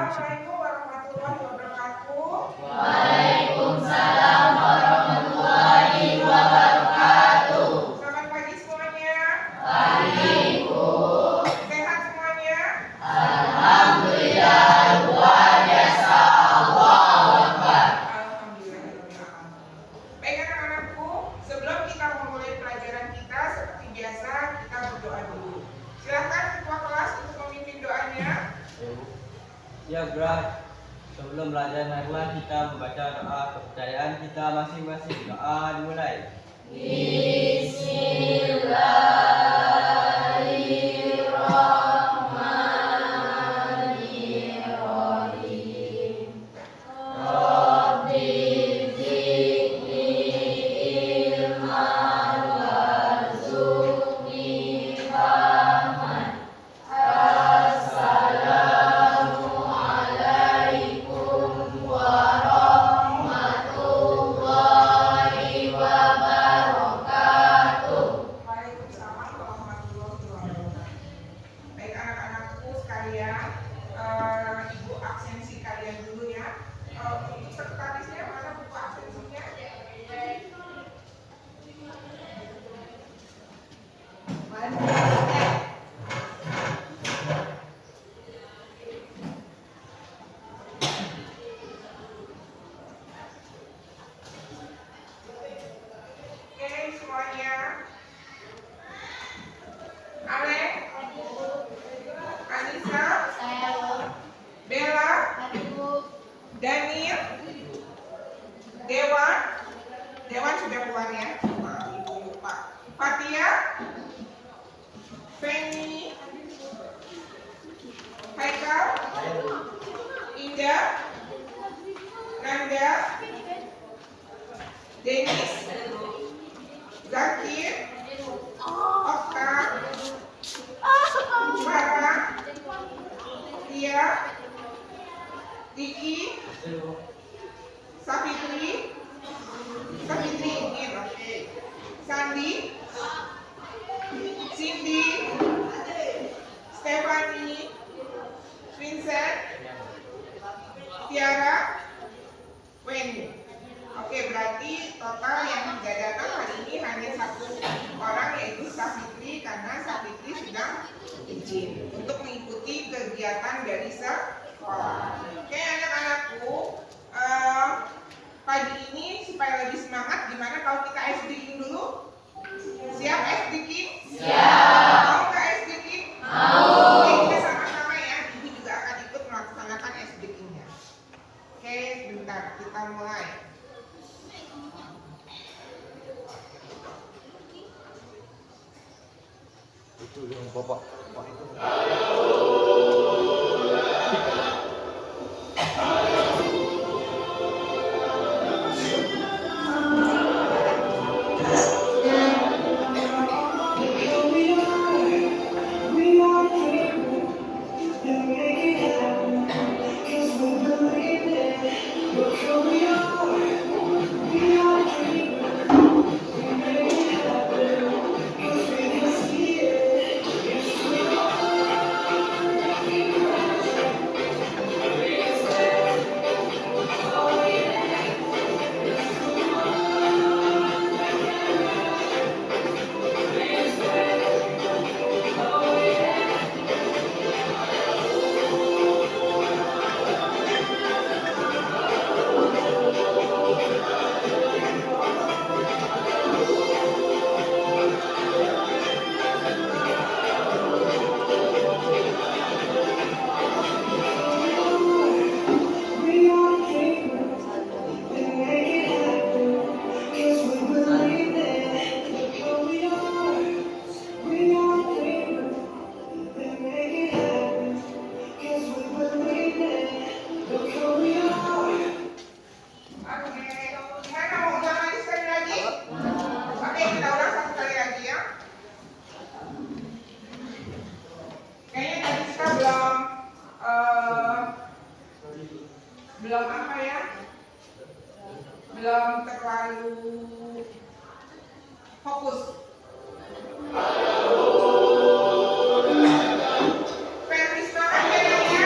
Assalamualaikum warahmatullahi wabarakatuh. Waalaikumsalam warahmatullahi wabarakatuh. Selamat pagi semuanya. Pagi, Bu. Sehat semuanya? Alhamdulillah, luar biasa. Allahu Akbar. Alhamdulillah. Baik anak-anakku, sebelum kita memulai pelajaran kita seperti biasa kita berdoa dulu. Silakan ketua kelas untuk memimpin doanya. Ya, Bro. Sebelum belajar marilah kita membaca doa kepercayaan kita masing-masing. Doa dimulai. Bismillahirrahmanirrahim. Rabbi zidni ilman warzuqni fahman. Assalamualaikum warahmatullahi wabarakatuh. Waalaikumsalam warahmatullahi wabarakatuh. Baik anak-anakku sekalian, ibu absensi kalian dulu ya. Untuk sekretarisnya mana buku absensinya? Oke semuanya. Ale, Anissa, Bella, Daniel, Dewan sudah keluar ya. Maaf, ibu lupa. Fatia, Feni, Haikal, Indah, Nanda, Denis, Zakir, Okta, Farah, Tia, Diki, Safitri, ingin, oke. Sandi, Cindy, Stephanie, Vincent, Tiara, Wendy. Oke, berarti total yang tidak datang hari ini hanya satu orang yaitu Safitri karena Safitri sedang izin untuk mengikuti kegiatan dari sekolah. Oke anak-anakku, pagi ini supaya lebih semangat, gimana kalau kita SD-ing dulu? Siap SD-ing? Siap. Mau nggak SD-ing? Mau. Oke, kita sama-sama ya. Ibu juga akan ikut melaksanakan SD-ing-nya. Oke, sebentar kita mulai. Itu yang bapak itu. belum terlalu fokus. Verdi semangat ya.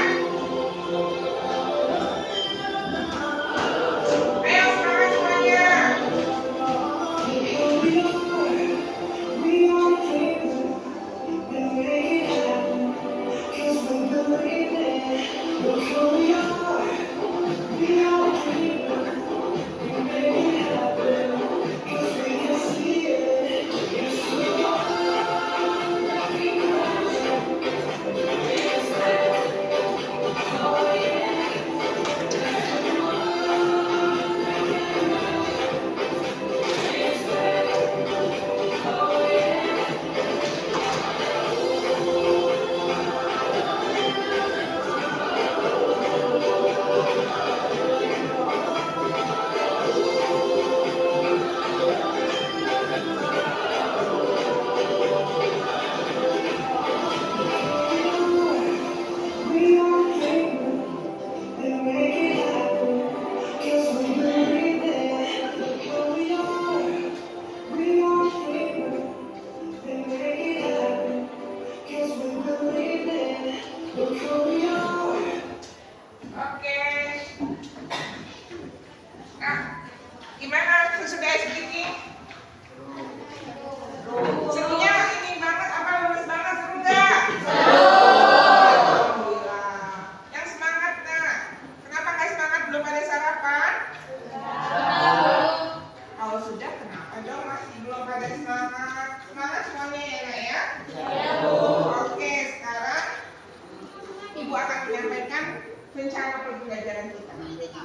rencana pembelajaran kita.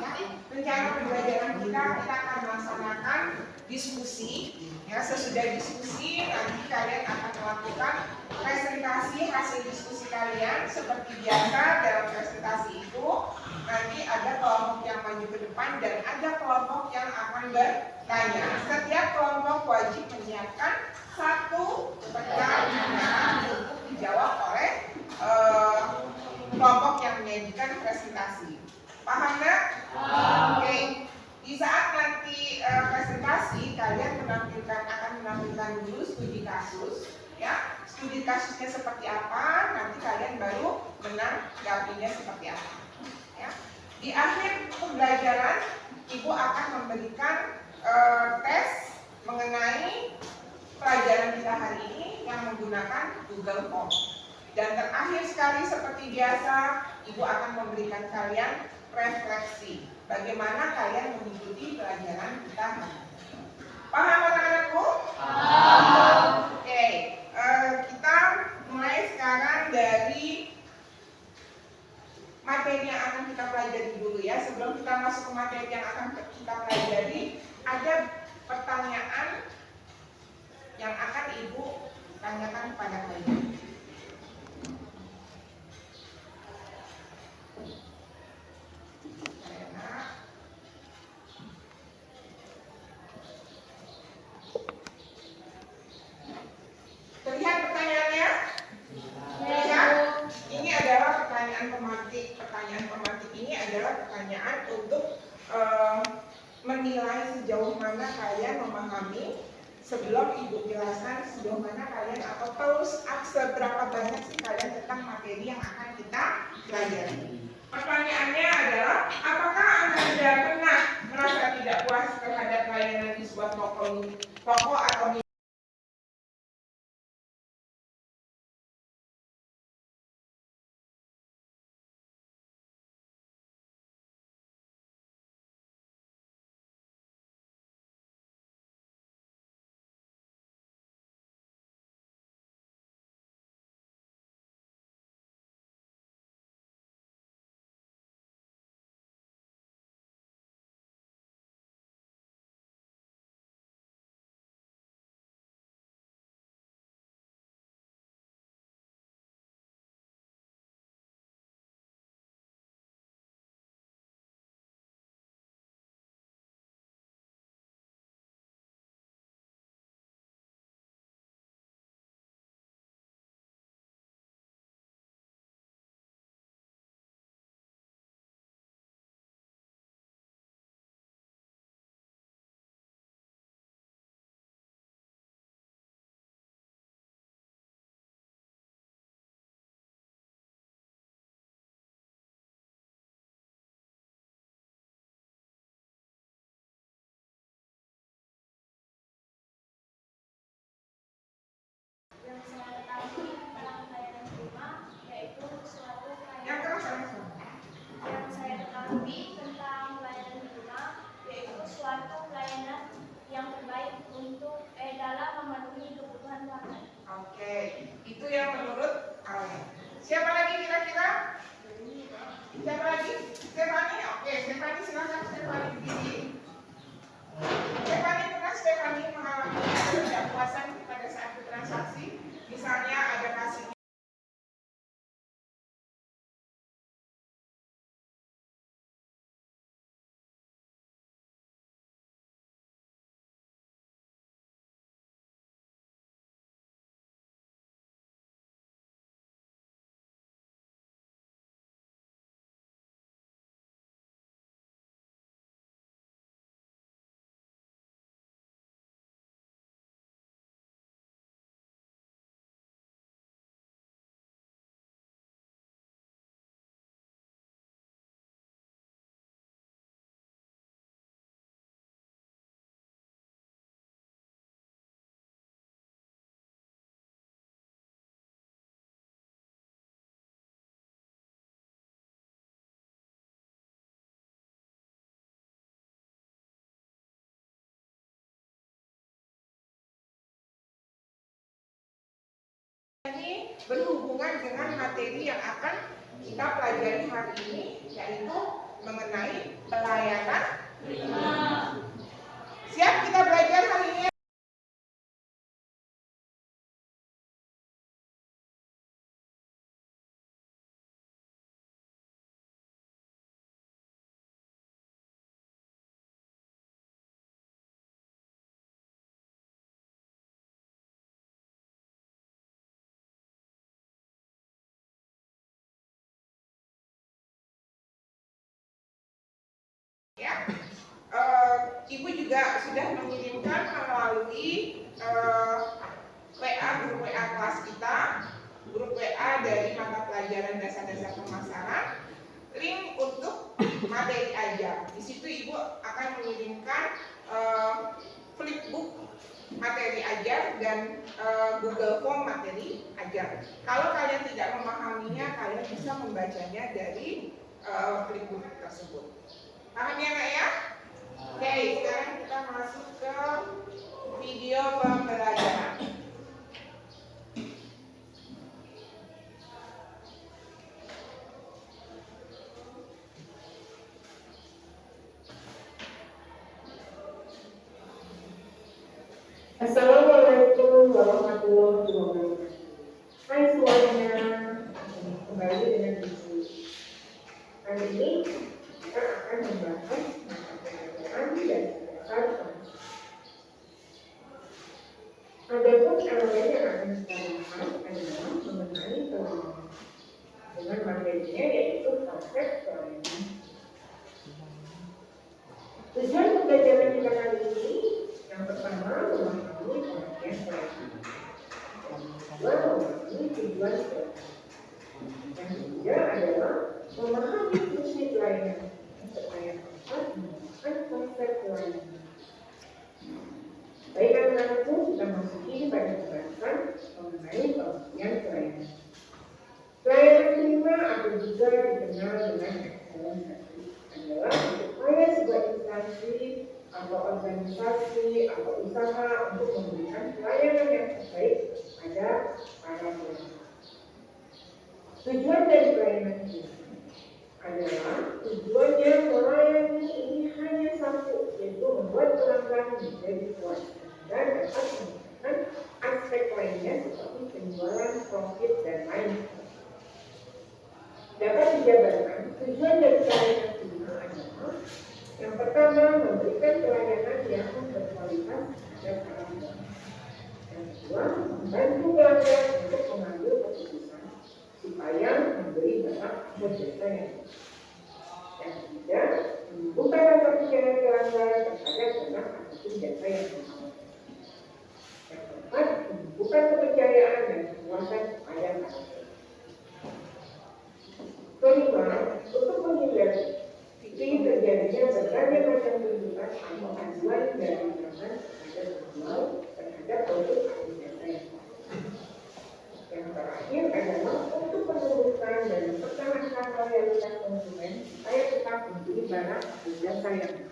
Ya, rencana pembelajaran kita akan melaksanakan diskusi. Ya, sesudah diskusi nanti kalian akan melakukan presentasi hasil diskusi kalian seperti biasa. Dalam presentasi itu nanti ada kelompok yang maju ke depan dan ada kelompok yang akan bertanya. Setiap kelompok wajib menyiapkan satu pertanyaan untuk dijawab oleh kelompok yang menyajikan presentasi. Paham nggak? Oke. Di saat nanti presentasi kalian akan menampilkan dulu studi kasus, ya. Studi kasusnya seperti apa, nanti kalian baru menanggapinya seperti apa. Ya. Di akhir pembelajaran, Ibu akan memberikan tes mengenai pelajaran kita hari ini yang menggunakan Google Form. Dan terakhir sekali seperti biasa, Ibu akan memberikan kalian refleksi. Bagaimana kalian mengikuti pelajaran kita hari ini. Paham anak-anakku? Paham. Oke, kita mulai sekarang dari materi yang akan kita pelajari dulu ya. Sebelum kita masuk ke materi yang akan kita pelajari, ada pertanyaan yang akan Ibu tanyakan kepada kalian. Terlihat pertanyaannya? Terlihat? Ini adalah pertanyaan pemantik. Pertanyaan pemantik ini adalah pertanyaan untuk menilai sejauh mana kalian memahami. Sebelum Ibu jelaskan sejauh mana kalian atau tahu seberapa banyak sih kalian tentang materi yang akan kita pelajari. Pertanyaannya adalah, apakah Anda pernah merasa tidak puas terhadap layanan di sebuah toko atau Yang saya ketahui tentang pelayanan prima yaitu suatu yang pelayanan langsung? yang saya ketahui tentang pelayanan prima yaitu suatu pelayanan yang terbaik untuk dalam memenuhi kebutuhan pelanggan. Oke, itu yang menurut kalian. Siapa lagi kira-kira? Siapa lagi? Stefani? Oke, Stefani silakan. Stefani berdiri. Stefani mengalami ketidakpuasan pada saat bertransaksi. Misalnya ada kasih ini berhubungan dengan materi yang akan kita pelajari hari ini, mengenai pelayanan. Siap kita belajar hari ini? Ya, Ibu juga sudah mengirimkan melalui WA, grup WA kelas kita, grup WA dari mata pelajaran dasar-dasar pemasaran, link untuk materi ajar. Di situ Ibu akan mengirimkan flipbook materi ajar dan Google Form materi ajar. Kalau kalian tidak memahaminya, kalian bisa membacanya dari flipbook tersebut. Paham ya Kak ya? Oke, sekarang kita masuk ke video pembelajaran. Assalamualaikum warahmatullahi wabarakatuh. Hai semuanya, kembali dengan Ibu. Hari ini kita akan membahas mata pelajaran dan dasar pemasaran. Adapun elemen yang akan kita bahas adalah mengenai pelayanan. Dengan materinya yaitu konsep pelayanan. Tujuan pembelajaran kita kali ini yang pertama memahami pengertian pelayanan. Yang kedua memahami tujuan pelayanan. Yang ketiga adalah memahami fungsi pelayanan. Yang keempat menggunakan konsep pelayanan. Baik anak-anakku, kita masuki pada pembahasan mengenai pengertian pelayanan. Pelayanan kelima atau juga dikenal dengan excellence service adalah upaya sebuah instansi atau organisasi atau usaha untuk memberikan pelayanan yang terbaik pada para pelanggan. Tujuan dari pelayanan ini adalah tujuannya melayani ini hanya satu, yaitu membuat pelanggan menjadi puas dan dapat meningkatkan aspek lainnya seperti penjualan, profit, dan lain. Dapat dijabarkan, tujuan dari pelayanan ini adalah yang pertama, memberikan pelayanan yang berkualitas terhadap pelanggan. Yang kedua, membantu pelanggan untuk mengambil keputusan supaya memberi barang atau jasa yang baik. Yang ketiga, membuka rasa percaya pelanggan terhadap barang ataupun jasa yang baik. Yang keempat, membuka kepercayaan dan kepuasan kepada pelanggan. Kelima, untuk menghindari terjadinya berbagai macam tuntutan atau aduan dari pelanggan terhadap penjual terhadap produk atau jasa yang baik. Yang terakhir adalah untuk menumbuhkan dan mempertahankan loyalitas konsumen supaya tetap membeli barang atau jasa yang baik.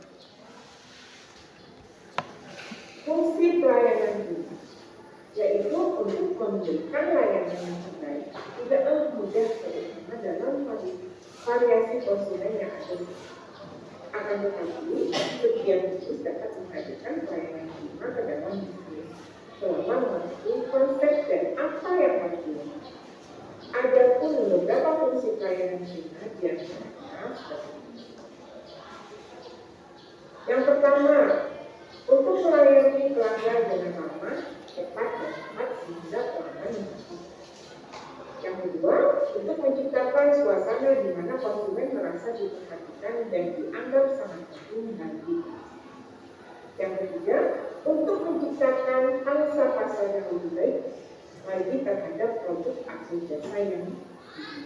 Fungsi pelayanan ini yaitu untuk memberikan layanan yang terbaik tidaklah mudah terutama dalam variasi konsumen yang ada. Akan tetapi, setiap bisnis dapat menghadirkan pelayanan prima ke dalam bisnis selama mematuhi konsep dan apa yang harus dilakukan. Adapun beberapa fungsi pelayanan prima diantaranya seperti ini. Yang pertama, untuk melayani pelanggan dengan ramah, cepat dan cepat sehingga pelanggan mendapat. Yang kedua, untuk menciptakan suasana di mana konsumen merasa diperhatikan dan dianggap sangat penting bagi. Yang ketiga, untuk menciptakan pangsa pasar yang lebih baik lagi terhadap produk atau jasa yang dimiliki.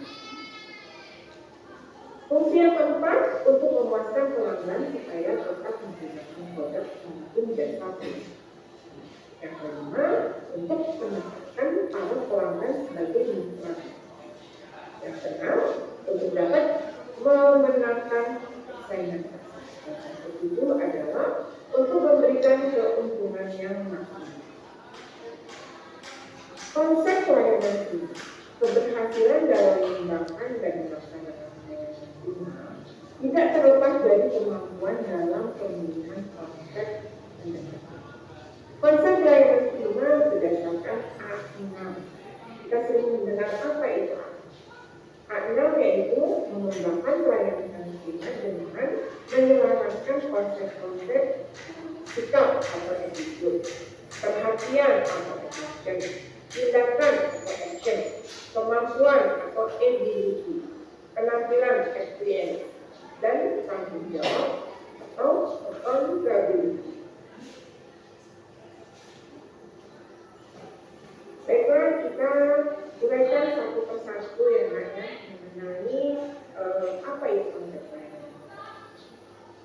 Fungsi yang keempat, untuk memuaskan pelanggan supaya tetap menggunakan produk maupun jasa produk. Yang kelima, untuk menempatkan para pelanggan sebagai mitra. Yang keenam, untuk dapat memenangkan persaingan pasar. Yang ketujuh adalah untuk memberikan keuntungan yang maksimal. Konsep pelayanan ini keberhasilan dalam mengembangkan dan melaksanakan pelayanan prima tidak terlepas dari kemampuan dalam pemilihan konsep pendekatan. Konsep layanan prima berdasarkan A6. Kita sering mendengar apa itu A6 yaitu mengembangkan pelayanan prima dengan menyelaraskan konsep-konsep sikap atau attitude, perhatian atau action, tindakan atau action, kemampuan atau ability, penampilan experience, dan tanggung jawab atau accountability. Baiklah, kita uraikan satu persatu yang ada mengenai apa itu konsep layanan.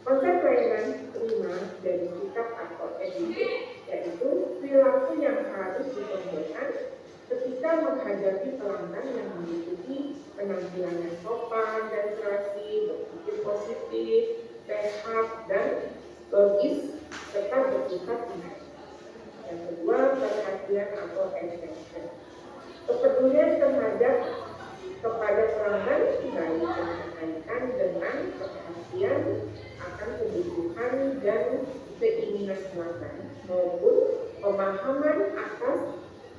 Konsep layanan prima dari sikap atau attitude yaitu perilaku yang harus diperbolehkan ketika menghadapi pelanggan yang mengikuti penampilan yang sopan dan serasi, berpikir positif, sehat, dan logis, serta bersifat baik. Yang kedua, perhatian atau attention. Kepedulian terhadap kepada pelanggan baik yang berkaitan dengan perhatian akan kebutuhan dan keinginan pelanggan maupun pemahaman atas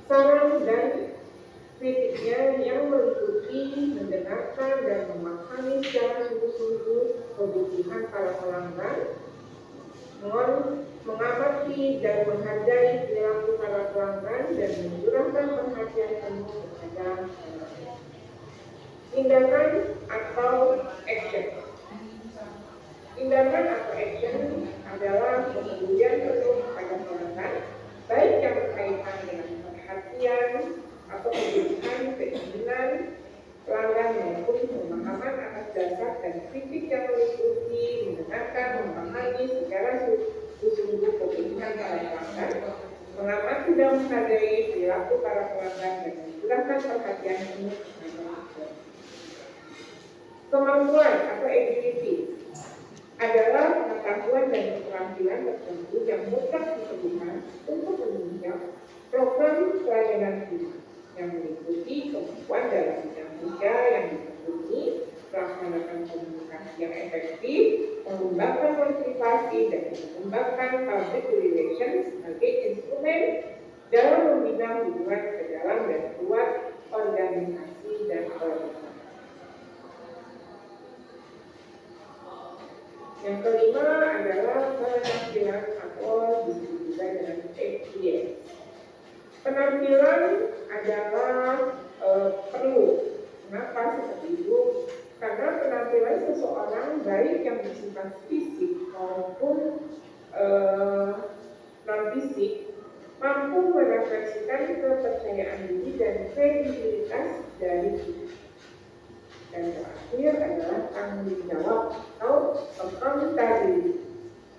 saran dan kritiknya yang meliputi mendengarkan dan memahami secara sungguh-sungguh kebutuhan para pelanggan, mengamati dan menghargai perilaku para pelanggan dan mencurahkan perhatian penuh kepada pelanggan. Tindakan atau action. Tindakan atau action adalah kepedulian penuh pada pelanggan, baik yang berkaitan dengan perhatian atau kebutuhan keinginan pelanggan maupun pemahaman atas dasar dan kritik yang meliputi mendengarkan, memahami secara sungguh kebutuhan para pelanggan, mengamati dan menghargai perilaku para pelanggan dan mencurahkan perhatian penuh kepada pelanggan. Kemampuan atau ability adalah pengetahuan dan keterampilan tertentu yang mutlak diperlukan untuk menunjang program pelayanan prima yang meliputi kemampuan dalam bidang kerja yang ditekuni, melaksanakan komunikasi yang efektif, mengembangkan motivasi dan mengembangkan public relations sebagai instrumen dalam membina hubungan ke dalam dan luar organisasi dan organisasi. Yang kelima adalah penampilan atau disebut juga dengan appearance. Penampilan adalah perlu. Kenapa seperti itu? Karena penampilan seseorang baik yang bersifat fisik maupun non-fisik mampu merefleksikan kepercayaan diri dan kredibilitas dari diri. Dan terakhir adalah tanggung jawab atau accountability.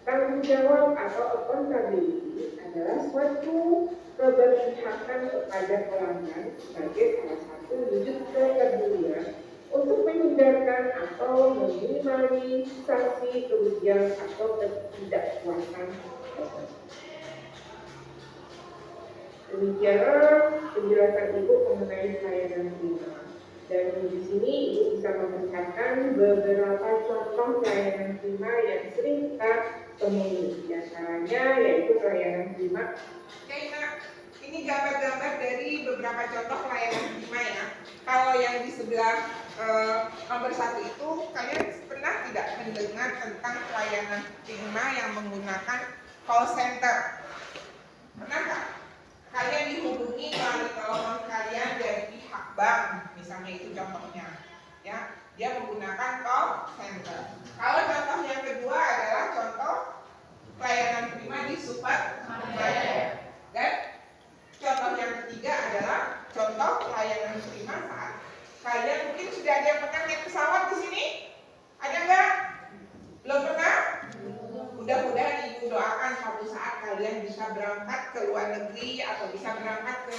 Tanggung jawab atau accountability adalah suatu keberpihakan kepada pelanggan sebagai salah satu wujud kepedulian untuk menghindarkan atau meminimalisasi kerugian atau ketidakpuasan. Demikianlah penjelasan Ibu mengenai pelayanan prima. Dan di sini Ibu bisa memperlihatkan beberapa contoh pelayanan prima yang sering kita temui. Di antaranya yaitu pelayanan prima. Oke, nah, ini gambar-gambar dari beberapa contoh pelayanan prima ya. Kalau yang di sebelah nomor 1 itu, kalian pernah tidak mendengar tentang pelayanan prima yang menggunakan call center? Pernah nggak? Kalian dihubungi melalui telepon kalian dari pihak bank, misalnya itu contohnya, ya. Dia menggunakan call center. Kalau contoh yang kedua adalah contoh pelayanan prima di supermarket. Dan contoh yang ketiga adalah contoh pelayanan prima saat kalian mungkin sudah ada yang pernah naik pesawat di sini? Ada nggak? Belum pernah? Mudah-mudahan Ibu doakan suatu saat kalian bisa berangkat ke luar negeri atau bisa berangkat ke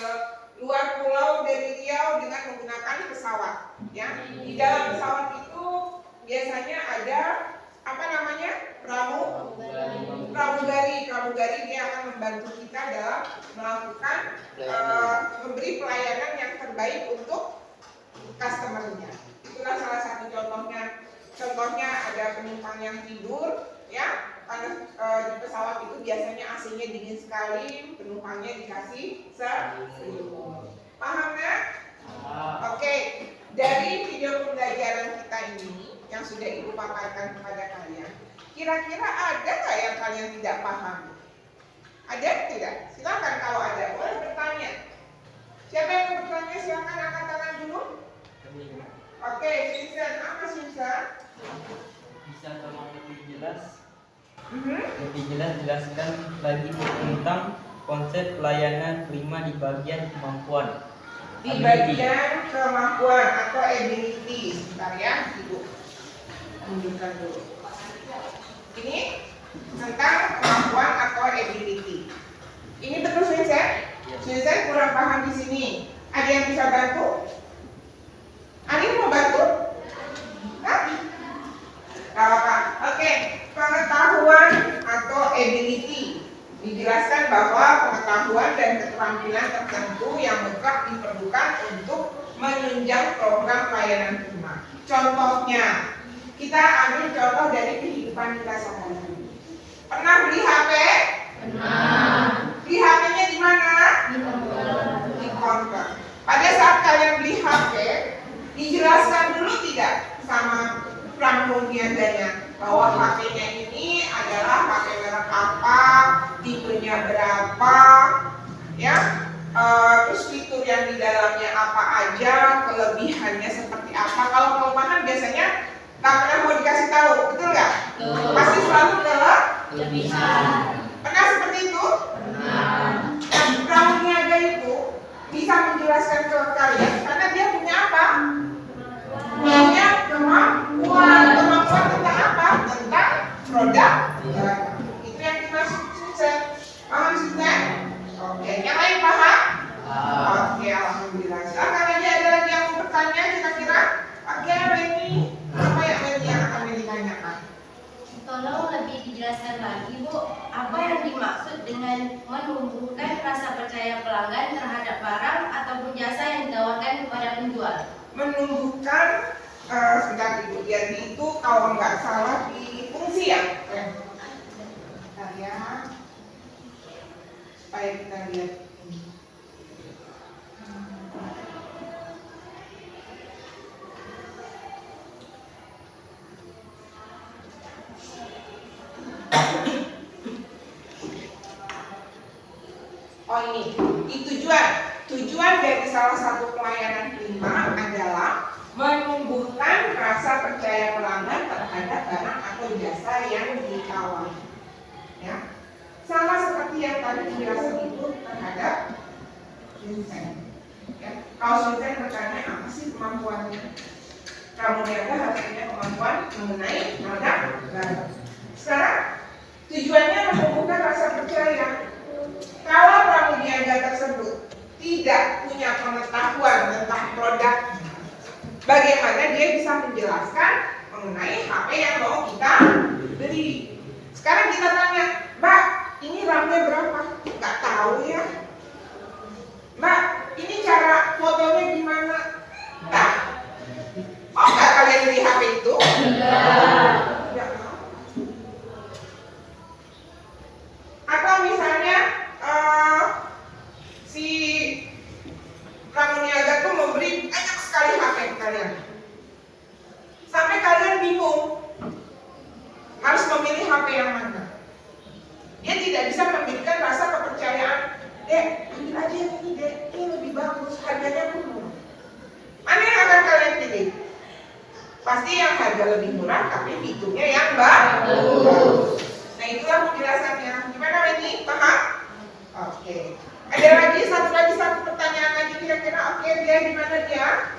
luar pulau dari Riau dengan menggunakan pesawat. Ya, di dalam pesawat itu biasanya ada apa namanya? Pramugari. Pramugari dia akan membantu kita dalam melakukan memberi pelayanan yang terbaik untuk customer-nya. Itulah salah satu contohnya. Contohnya ada ada penumpang yang tidur, ya, karena di pesawat itu biasanya AC-nya dingin sekali, penumpangnya dikasih selimut. Paham ya? Oke, dari video pembelajaran kita ini yang sudah Ibu paparkan kepada kalian, kira-kira ada nggak yang kalian tidak paham? Ada tidak? Silakan kalau ada, boleh bertanya. Siapa yang mau bertanya? Silakan angkat tangan dulu. Oke, Susan, apa Susan? Bisa tolong lebih jelas jelaskan lagi tentang konsep pelayanan prima di bagian kemampuan. Di bagian kemampuan atau ability. Sebentar ya, Ibu tunjukkan dulu. Ini tentang kemampuan atau ability. Ini betul Susan? Susan kurang paham di sini. Ada yang bisa bantu? Ada yang mau bantu? Hah? Gak apa-apa. Oke, pengetahuan atau ability. Dijelaskan bahwa pengetahuan dan keterampilan tertentu yang mutlak diperlukan untuk menunjang program pelayanan prima. Contohnya, kita ambil contoh dari kehidupan kita sehari-hari. Pernah beli HP? Pernah. Beli HP-nya di mana? Di counter. Pada saat kalian beli HP, dijelaskan dulu tidak sama pramuniaganya bahwa HP-nya ini adalah HP merek apa, tipenya berapa, ya, terus fitur yang di dalamnya apa aja, kelebihannya seperti apa. Kalau kelemahan biasanya tak pernah mau dikasih tahu, betul nggak? Pasti selalu kelebihan. Pernah seperti itu? Pernah. Dan pramuniaga itu bisa menjelaskan ke kalian karena dia punya apa? Punya kemampuan. Kemampuan tentang apa? Tentang produk. Itu yang dimaksud Susan. Paham Susan? Oke, yang lain paham? Oke, alhamdulillah. Silakan aja, ada lagi yang mau bertanya kira-kira? Oke, Benny. Apa yang Benny yang akan ditanyakan? Tolong lebih dijelaskan lagi Bu, apa yang dimaksud dengan menumbuhkan rasa percaya pelanggan terhadap barang ataupun jasa yang ditawarkan kepada penjual? Menumbuhkan, sebentar Ibu, jadi itu kalau nggak salah di fungsi ya? Bentar ya, supaya kita lihat. Oh ini, di tujuan dari salah satu pelayanan prima adalah menumbuhkan rasa percaya pelanggan terhadap barang atau jasa yang ditawar. Ya, sama seperti yang tadi penjelasan itu terhadap Susan. Ya, kalau Susan bertanya apa sih kemampuannya? Pramuniaga harus punya kemampuan mengenai produk barang. Sekarang tujuannya menumbuhkan rasa percaya. Kalau pramuniaga tersebut tidak punya pengetahuan tentang produk, bagaimana dia bisa menjelaskan mengenai HP yang mau kita beli? Sekarang kita tanya, Mbak, ini RAM-nya berapa? Nggak tahu ya. Mbak, ini cara fotonya gimana? Nah, mau nggak kalian beli HP itu? Tidak mau. Atau misalnya si pramuniaga tuh memberi banyak sekali HP kalian, sampai kalian bingung harus memilih HP yang mana. Dia tidak bisa memberikan rasa kepercayaan. Dek, ambil aja yang ini dek, ini lebih bagus, harganya pun murah. Mana yang akan kalian pilih? Pasti yang harga lebih murah tapi fiturnya yang bagus. Nah itulah penjelasannya. Gimana ini? Paham? Oke. Ada satu pertanyaan lagi kira-kira. Oke, dia gimana dia?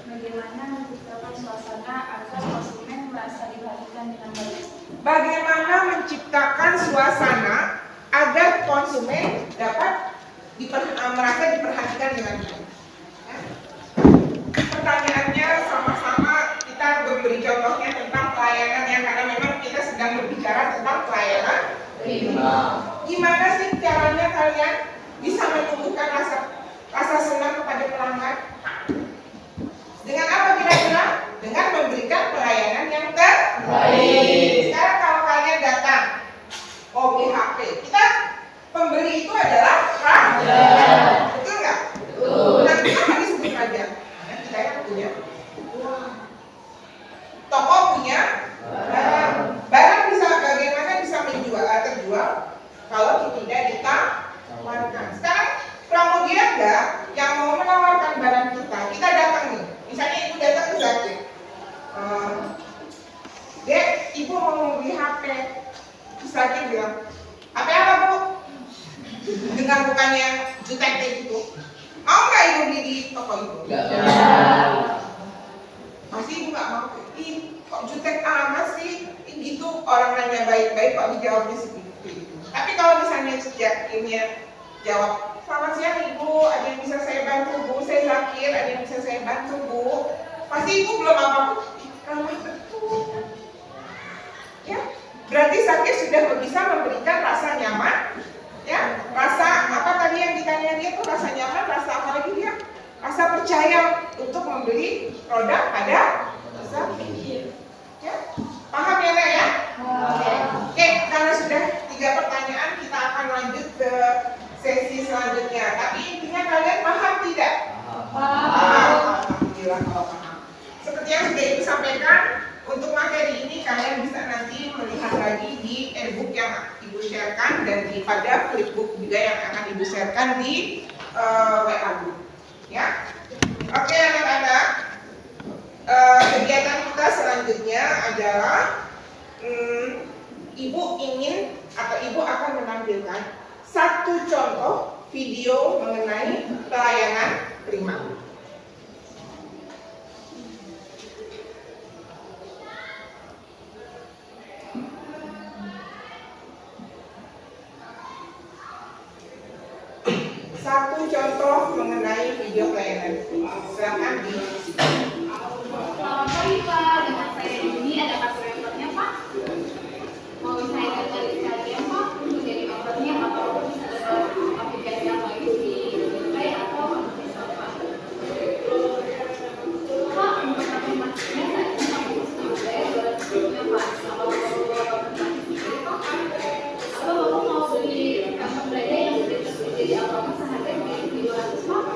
Bagaimana menciptakan suasana agar konsumen merasa diperhatikan dengan baik? Bagaimana menciptakan suasana agar konsumen dapat merasa diperhatikan dengan baik? Ya. Pertanyaannya sama-sama kita memberi contohnya tentang pelayanan ya, karena memang kita sedang berbicara tentang pelayanan. Gimana sih caranya kalian bisa menumbuhkan rasa senang kepada pelanggan? Dengan apa kira-kira? Dengan Baik. Sekarang kalau kalian datang mau beli HP, kita pembeli itu adalah raja. Betul nggak? Betul. Nah, kenapa disebut raja? Karena kita yang punya. Toko punya barang. Barang bisa bagaimana bisa terjual kalau tidak ditawarkan. Sekarang Pramudia enggak yang mau menawarkan barang kita. Kita datang nih. Misalnya ibu datang ke Zakir. Dek, ibu mau beli HP. Zakir bilang, HP apa bu? Dengan bukannya jutek kayak gitu. Mau nggak ibu beli di toko itu? Masih ibu nggak mau. Ih, kok jutek amat sih? Gitu orang nanya baik-baik kok dijawabnya seperti itu. Tapi kalau misalnya Zakirnya jawab, selamat siang ibu, ada yang bisa saya bantu bu? Saya Zakir, ada yang bisa saya bantu bu? Pasti ibu belum apa-apa. Ramah betul. Ya, berarti Zakir sudah bisa memberikan rasa nyaman. Ya, rasa apa tadi yang ditanya dia tuh rasa nyaman, rasa apa lagi dia? Rasa percaya untuk membeli produk pada Zakir. Ya, paham ya Nek ya? Oke, karena sudah 3 pertanyaan, kita akan lanjut ke sesi selanjutnya. Tapi intinya kalian paham tidak? Paham. Alhamdulillah kalau paham. Seperti yang sudah Ibu sampaikan, untuk materi ini kalian bisa nanti melihat lagi di e-book yang Ibu sharekan dan pada flipbook juga yang akan Ibu sharekan di WA Group. Ya, oke anak-anak. Kegiatan kita selanjutnya adalah Ibu ingin atau Ibu akan menampilkan satu contoh video mengenai pelayanan prima. Satu contoh mengenai video pelayanan prima. Silakan di Selamat pagi Pak, dengan saya di sini ada kartu membernya Pak. Mau saya ganti sekalian Pak untuk jadi membernya atau aplikasi yang lain di Play atau Pak. Pak, untuk aplikasinya saya mau saya buat sebelumnya Pak. Kalau Bapak mau beli kartu belanja yang sudah tersedia di Alfamart seharga 200 Pak.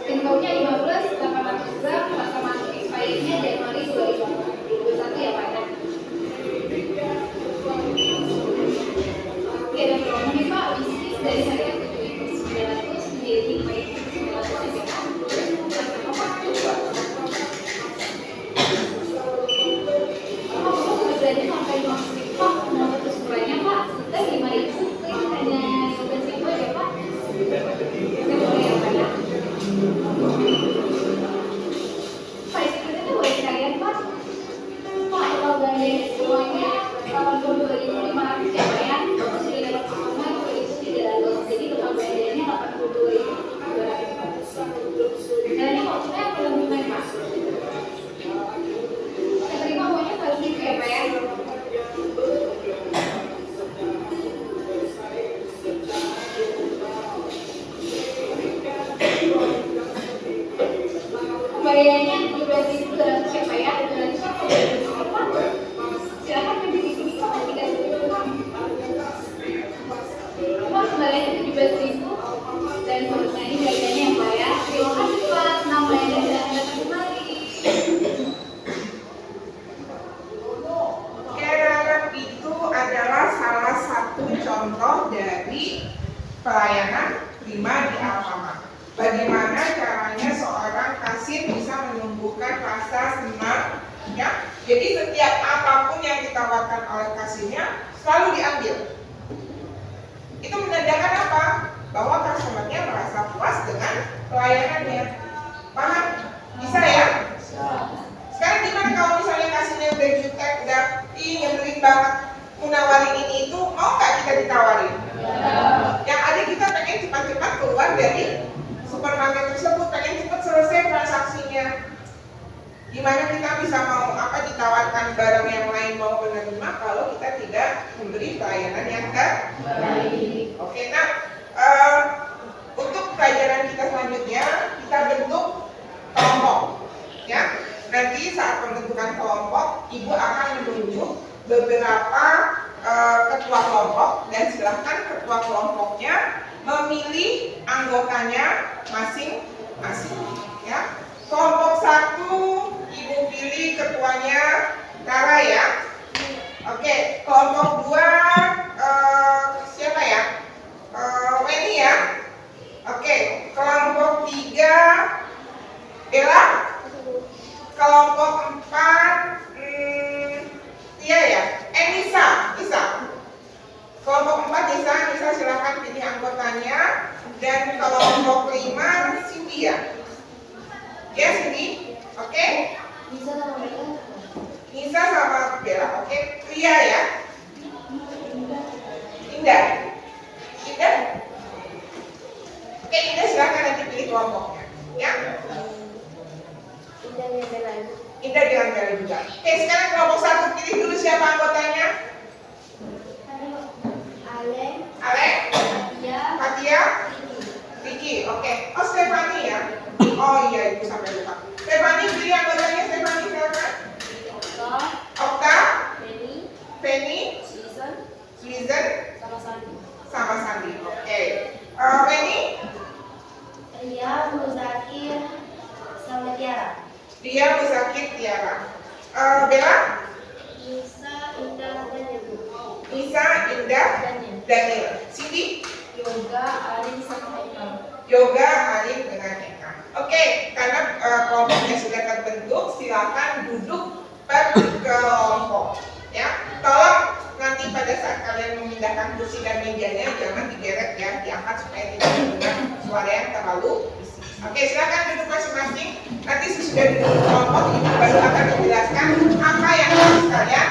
Infonya 15, 800 gram, sama expiry-nya Januari 2021 ya Pak ya. Oke, dan promo nih Pak, bisnis dari harga 7.900 menjadi 5.900 ya Pak. Bapak sudah belanja sampai 5.000 Pak, mau terus kurangnya Pak, dan 5.000 hanya 15.000 ya Pak. Oke, boleh ya Pak ya. Pak, itu boleh sekalian Pak. Pak, kalau belanja semuanya 82.500 ya Pak ya. Terus sudah dapat potongan itu tidak ada. Jadi total belanjanya 82.200. Dan ini maksudnya belum mulai Pak. Saya terima uangnya balik ya Pak ya. Pembayarannya 17.200 ya Pak ya. Dan itu apa? Silakan pergi di sini Pak, nanti kasih Pak, kembaliannya 17.000 dan seterusnya ini belanjanya ya Pak ya. Terima kasih Pak, senang belanja dan datang kembali. Anak itu adalah salah satu contoh dari pelayanan prima di Alfamart. Bagaimana caranya seorang kasir bisa menumbuhkan rasa senang, ya? Jadi setiap apapun yang ditawarkan oleh kasirnya selalu diambil. Itu menandakan apa? Bahwa customer-nya merasa puas dengan pelayanannya. Paham? Bisa ya? Sekarang gimana kalau misalnya kasirnya udah jutek, udah nyebelin banget, menawarin ini itu, mau nggak kita ditawarin? Yang ada kita pengen cepat-cepat keluar dari supermarket tersebut, pengen cepat selesai transaksinya. Gimana kita bisa mau ditawarkan barang yang lain mau menerima kalau kita tidak memberi pelayanan yang terbaik. Oke, nah untuk pelajaran kita selanjutnya kita bentuk kelompok, ya. Nanti saat pembentukan kelompok, Ibu akan menunjuk beberapa ketua kelompok dan silakan ketua kelompoknya memilih anggotanya masing-masing. Ya. Kelompok 1, Ibu pilih ketuanya Tara ya. Oke, kelompok 2 siapa ya? Weni ya. Oke, kelompok 3 Bella. Kelompok 4 Tia ya. Nisa. Kelompok 4 Nisa silakan pilih anggotanya. Dan kelompok 5 Cindy ya. Ya Cindy. Oke. Nisa sama Bella. Oke. Ria ya. Indah. Oke, Indah silakan nanti pilih kelompoknya. Ya. Indah dengan Bella juga. Oke, sekarang kelompok 1 pilih dulu siapa anggotanya? Ale, Fatia, Vicky. Oke. Oh, Stefani ya. Oh iya, Ibu sampai lupa. Stefani pilih anggotanya. Stefani silakan. Okta, Penny, Suizan, sama Sandi. Oke. Penny, Ria, Muzakir, sama Tiara. dia Musakir, Tiara. Bella, Nisa, Indah, dan Ibu. Nisa, Indah, Daniel. Cindy, Yoga, Arin, sama Haikal. Yoga, Arif dengan Eka. Oke, karena kelompoknya sudah terbentuk, silakan duduk per kelompok. Ya, tolong nanti pada saat kalian memindahkan kursi dan mejanya jangan digeret ya, diangkat supaya tidak mendengar suara yang terlalu bising. Oke, silakan duduk masing-masing. Nanti sesudah duduk di kelompok, Ibu baru akan menjelaskan apa yang harus kalian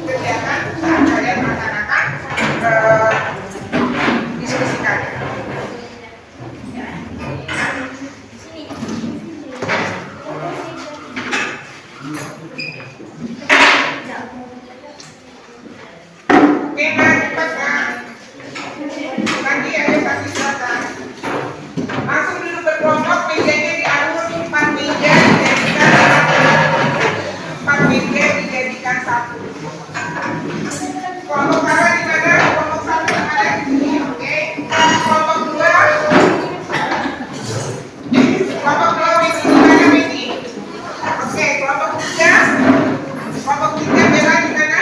kerjakan saat kalian akan diskusikan. Oke, cepat kan? Nanti ada satu silakan. Langsung duduk berkelompok, mejanya diatur 4 meja dijadikan satu. Kelompok Tara di mana? Kelompok 1 yang ada di sini, oke? Kelompok 2 Wendy di mana Wendy? Oke, kelompok 3 Bella di mana?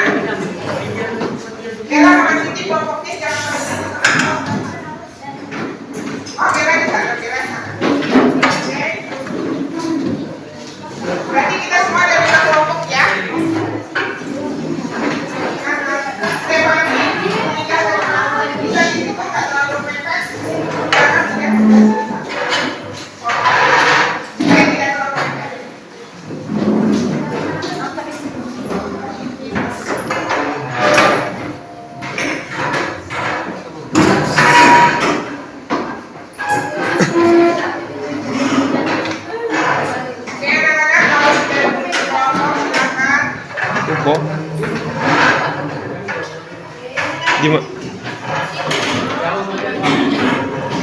Bella sama Cindy kelompoknya jangan sama-sama. Oh, Bella di sana. Oke. Berarti kita semua ada 5 kelompok ya. Stefani, kita bisa di situ nggak terlalu mepet. Jangan tidak terlalu mepet. Oke, anak-anak kalau sudah duduk di kelompok silakan. Kok? Gimana?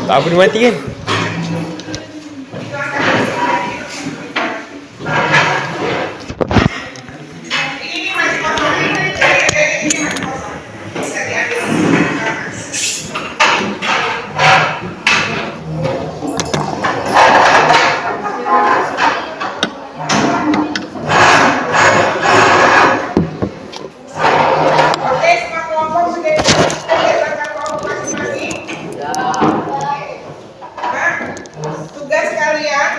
Tak apa dimatiin. Ini masih kosong. Ini masih kosong. Bisa diambil. Oke, semua kelompok sudah berdasarkan kelompok masing-masing. Nah, tugas kalian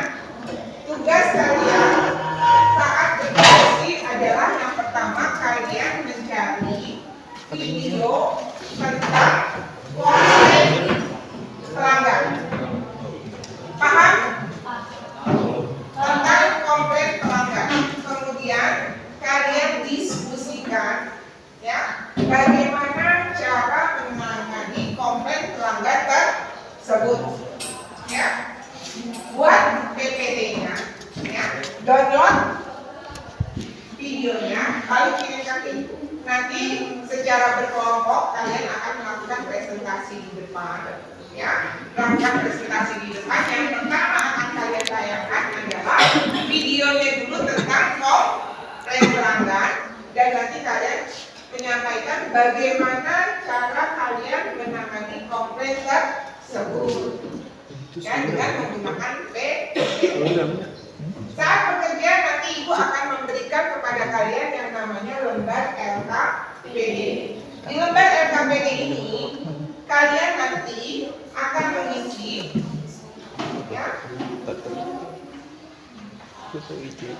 saat berdiskusi adalah yang pertama kalian mencari video tentang komplain pelanggan. Paham? Tentang komplain pelanggan. Kemudian kalian diskusikan ya bagaimana cara menangani komplain pelanggan tersebut. Ya, buat PPT-nya, ya, download videonya, lalu kirimkan ke Ibu. Nanti secara berkelompok kalian akan melakukan presentasi di depan, ya, melakukan presentasi di depan. Yang pertama akan kalian tayangkan adalah videonya dulu tentang komplain pelanggan, dan nanti kalian menyampaikan bagaimana cara kalian menangani komplain tersebut. Ya, dengan menggunakan PPT. Saat bekerja nanti ibu akan memberikan kepada kalian yang namanya lembar LKPD. Di lembar LKPD ini kalian nanti akan mengisi, ya.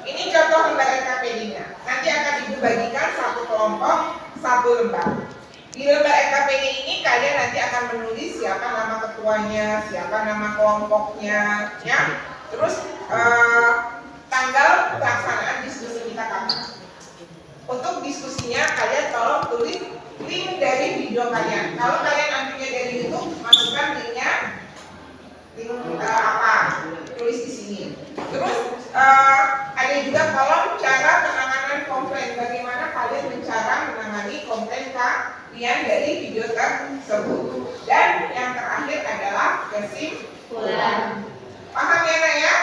Ini contoh lembar LKPD-nya. Nanti akan ibu bagikan satu kelompok satu lembar. Di lembar LKPD ini kalian nanti akan menulis siapa nama ketuanya, siapa nama kelompoknya, ya. Terus tanggal pelaksanaan diskusi kita kapan. Untuk diskusinya kalian tolong tulis link dari video kalian. Kalau kalian ambilnya dari YouTube, masukkan linknya, link apa? Tulis di sini. Terus ada juga kolom cara penanganan komplain. Bagaimana kalian mencara menangani komplain kalian dari video tersebut. Dan yang terakhir adalah kesimpulan. Paham ya Nak ya?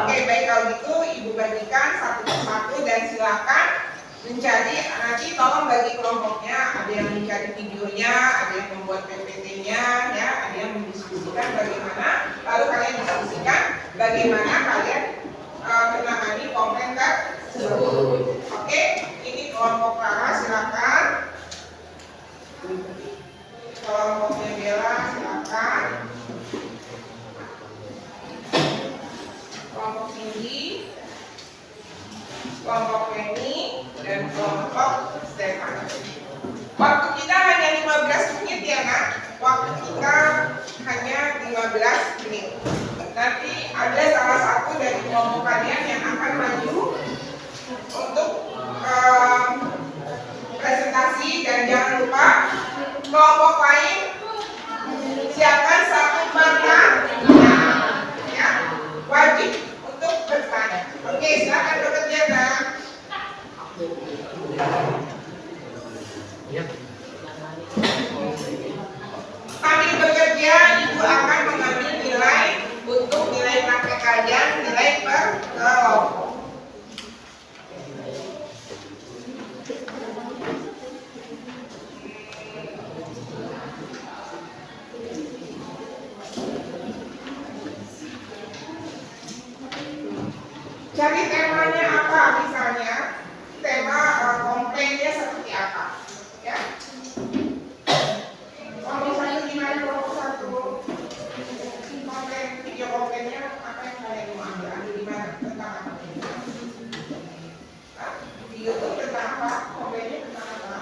Oke, baik, kalau gitu ibu bagikan satu persatu dan silakan mencari. Nanti tolong bagi kelompoknya, ada yang mencari videonya, ada yang membuat PPT-nya, ya, ada yang mendiskusikan bagaimana. Lalu kalian diskusikan bagaimana kalian menangani komplain tersebut. Oke, ini kelompok Clara, silakan. Kelompoknya Bella, silakan. Kelompok Cindy, kelompok Penny, dan kelompok Stefan. Waktu kita hanya 15 menit ya Nak. Waktu kita hanya 15 menit. Nanti ada salah satu dari kelompok kalian yang akan maju untuk presentasi, dan jangan lupa kelompok lain siapkan satu pertanyaan, ya, wajib untuk bertanya. Oke, silakan bekerja Nak. Sambil bekerja, ibu akan mengambil nilai untuk nilai praktek kalian, nilai per kelompok. Cari temanya apa, misalnya tema komplainnya seperti apa, ya. Kalau misalnya gimana kelompok satu komplain, video komplainnya apa yang kalian mau ambil di mana, tentang apa? Di YouTube tentang apa? Komplainnya tentang apa?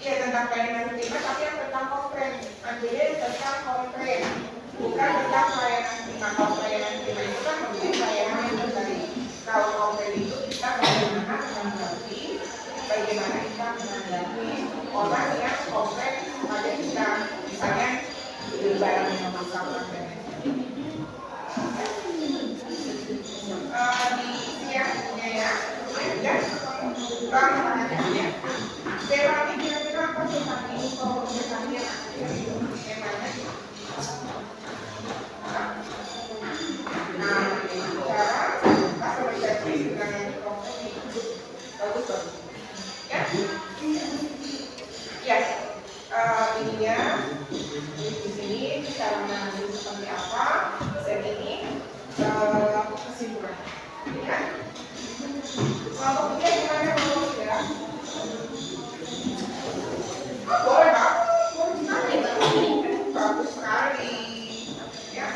Iya, tentang pelayanan terima, tapi yang tentang komplain. Ambilnya tentang komplain, bukan tentang pelayanan terima. Kalau pelayanan terima itu kan menjadi pelayanan yang terbaik. Kalau komplain itu kita bagaimana menanggapi, bagaimana kita menanggapi orang yang komplain pada kita, misalnya barang yang masalah dan di siangnya ya, pertanyaannya, tema ini kira-kira apa sih kami kalau misalnya temanya? Nah, cara komunikasi dengan komplain bagus. Ya, ya, ininya di sini cara menangani seperti apa, dan ini kesimpulan. Ya, kelompoknya gimana kelompoknya? Oh, boleh Pak, bagus sekali. Ya,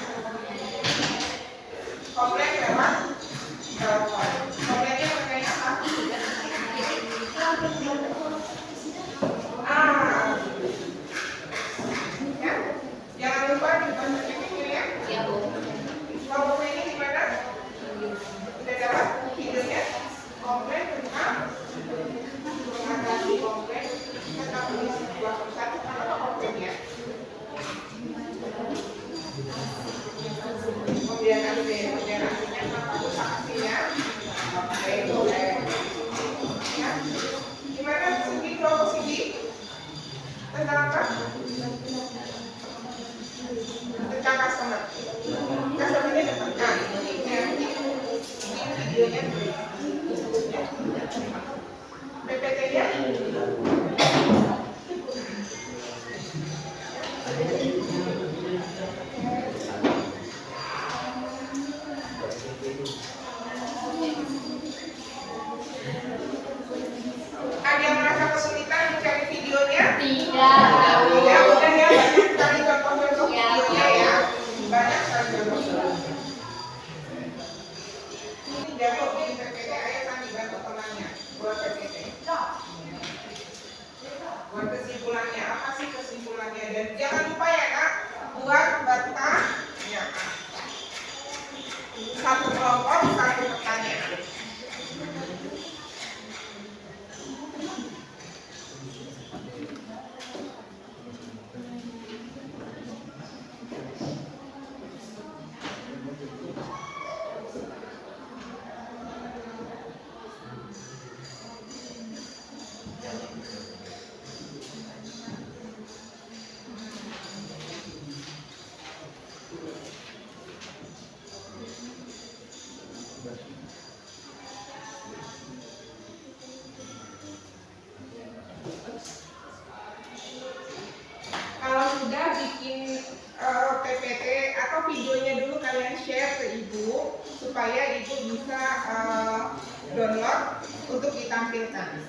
komplain memang komplainnya mengenai apa? Ya, jangan lupa dibaca videonya. Ya Bu. Kelompoknya ini gimana? Udah dapat videonya? Komplain tentang mengatasi komplain tentang kondisi sebuah perusahaan, apa komplainnya? Kemudian artinya apa aksinya? Oke, boleh. Ya. Gimana Cindy, kelompok Cindy? Tentang apa? Tentang videonya. PPT-nya. Ada yang merasa kesulitan mencari videonya? Tidak. Ya udah ya, banyak sekali contoh-contoh videonya ya. Banyak sekali contoh. Ini jago bikin PPT, ayah tadi bantu temannya buat PPT. Buat kesimpulannya, apa sih kesimpulannya? Dan jangan lupa ya Kak, buat bertanya. Satu kelompok, satu pertanyaan. Kalau sudah bikin PPT atau videonya dulu kalian share ke ibu supaya ibu bisa download untuk ditampilkan.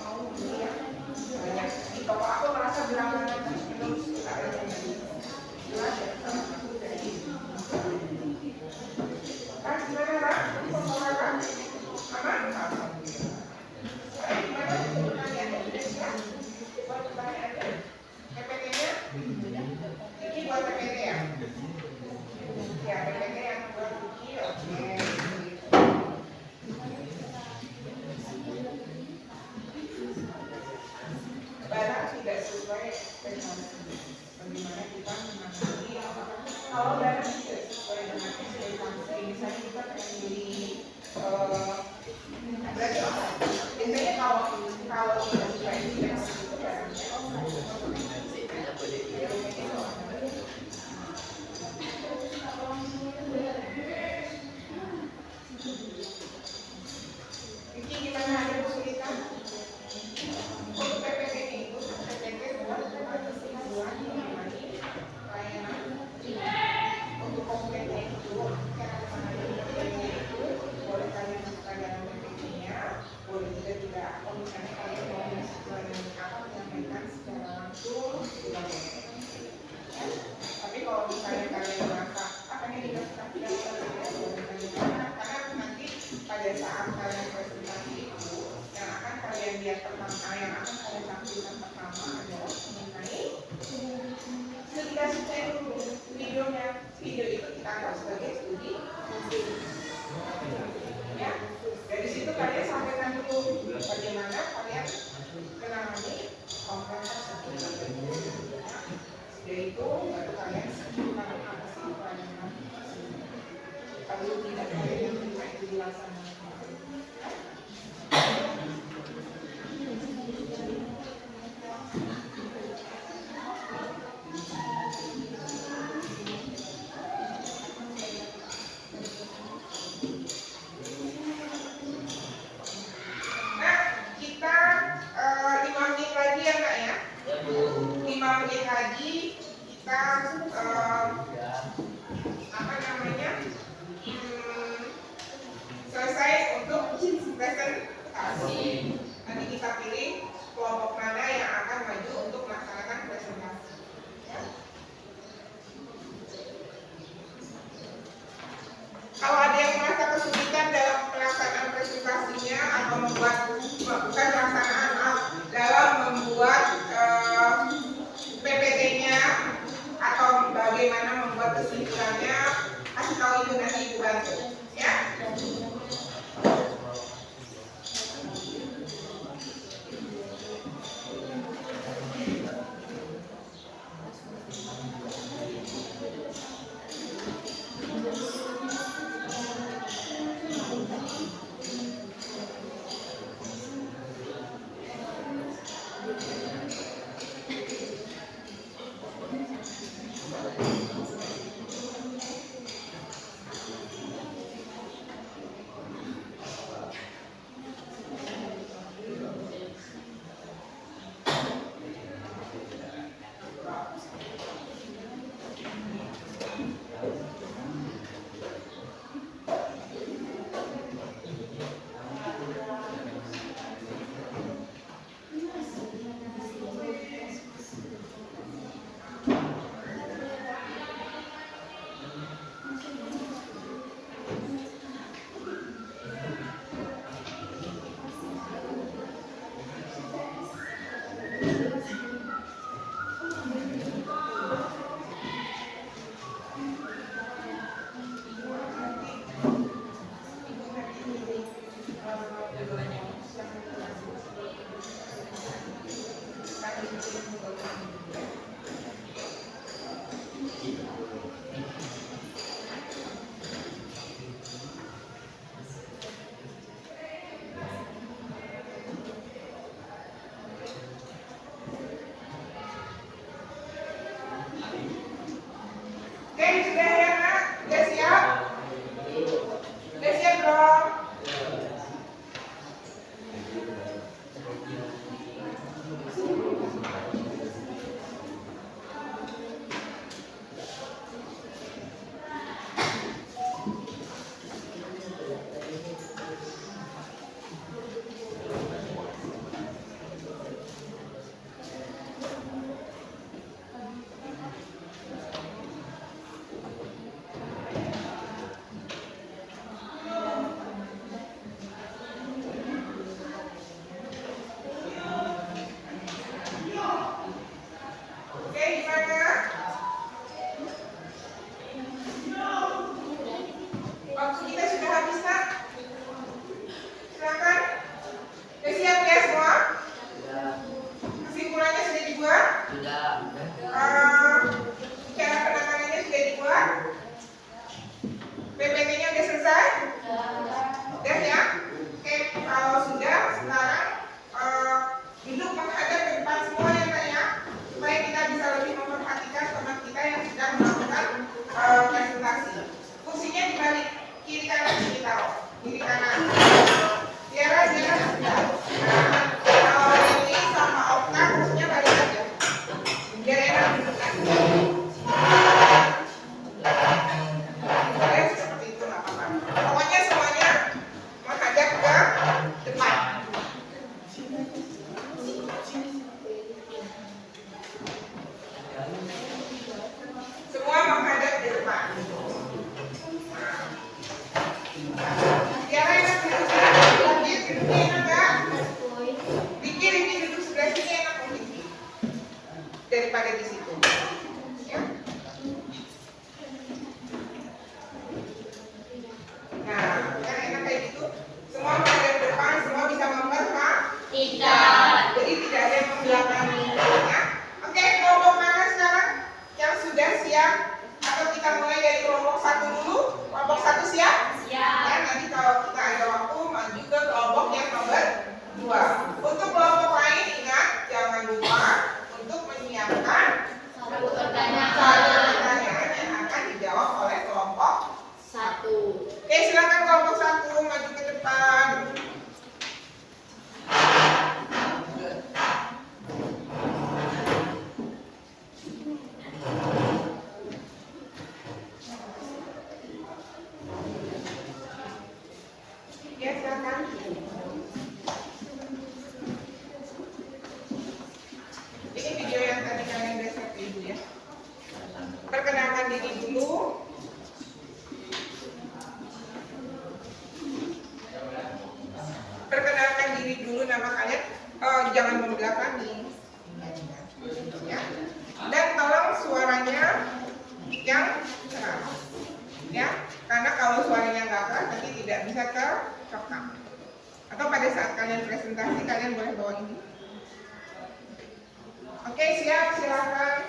mau beli yang banyak. Di toko aku merasa belakangan terus ada yang jelas ya sama aku dari kan gimana Pak? Toko Kakak? Aman? Gimana pertanyaannya? Buat pertanyaannya PPT-nya? Ini buat PPT ya? Ya, PPT yang buat Kiki, oke. Barang tidak sesuai ekspektasi. Bagaimana kita menangani kalau barang tidak sesuai dengan ekspektasi? Misalnya kita pengen beli berarti apa? Biasanya kalau tidak sesuai ekspektasi itu barangnya Ini gimana ada kesulitan? Untuk PPT itu, PPT buat kesimpulan mengenai layanan untuk kompleknya itu, cara mengenai PPT itu, boleh kalian masukkan dalam PPT-nya, boleh juga tidak. Kalau misalnya kalian mau menyampaikan secara langsung, boleh. Ya. Tapi kalau misalnya kalian merasa apanya tidak boleh kalian karena nanti pada saat kalian presentasi itu yang akan kalian lihat pertama, yang akan kalian tampilkan pertama adalah mengenai kita susun dulu videonya. Video itu kita anggap sebagai studi ya. Dari situ kalian sampaikan dulu bagaimana kalian menangani kompleks tersebut. Dari itu baru kalian simpulkan apa sih pelajaran tersebut. Kalau tidak kalian yang terima itu dilaksanakan. Nah, kita 5 menit lagi ya Kak ya. 5 menit lagi kita apa namanya selesai untuk presentasi. Nanti kita pilih kelompok mana yang akan maju untuk melaksanakan presentasi. Ya. Kalau ada yang merasa kesulitan dalam pelaksanaan presentasinya atau dalam membuat PPT-nya atau bagaimana membuat kesimpulannya, kasih tahu Ibu nanti Ibu bantu, ya. kiri kanan. Tiara sudah. Nah, kalau ini sama Okta harusnya balik aja. Biar enak dudukkan. Boleh seperti itu nggak apa-apa. Pokoknya semuanya menghadap ke depan. Semua menghadap ke depan. Tiara enak duduk sebelah kiri, duduknya enak nggak? Pikir ini duduk sebelah sini enak mungkin daripada di situ. Ya. Nah, kan enak kayak gitu. Semua menghadap ke depan, semua bisa memperhatikan. Jadi tidak ada yang membelakangi. Ya. Oke, kelompok mana sekarang yang sudah siap? Atau kita mulai dari kelompok 1 dulu? Kelompok 1 siap? Siap. Ya, nanti kalau kita ada waktu maju ke kelompok yang nomor 2. Untuk kelompok lain ingat jangan lupa untuk menyiapkan Satu pertanyaan. satu pertanyaan yang akan dijawab oleh kelompok 1. Oke, silakan kelompok 1 maju ke depan. Ya, silakan. Ini video yang tadi kalian udah share ke Ibu ya. Perkenalkan diri dulu. Perkenalkan diri dulu nama kalian. Jangan membelakangi. Ya. Dan tolong suaranya yang keras. Ya, karena kalau suaranya nggak keras nanti tidak bisa terekam. Atau pada saat kalian presentasi kalian boleh bawa ini. Oke, siap, silakan.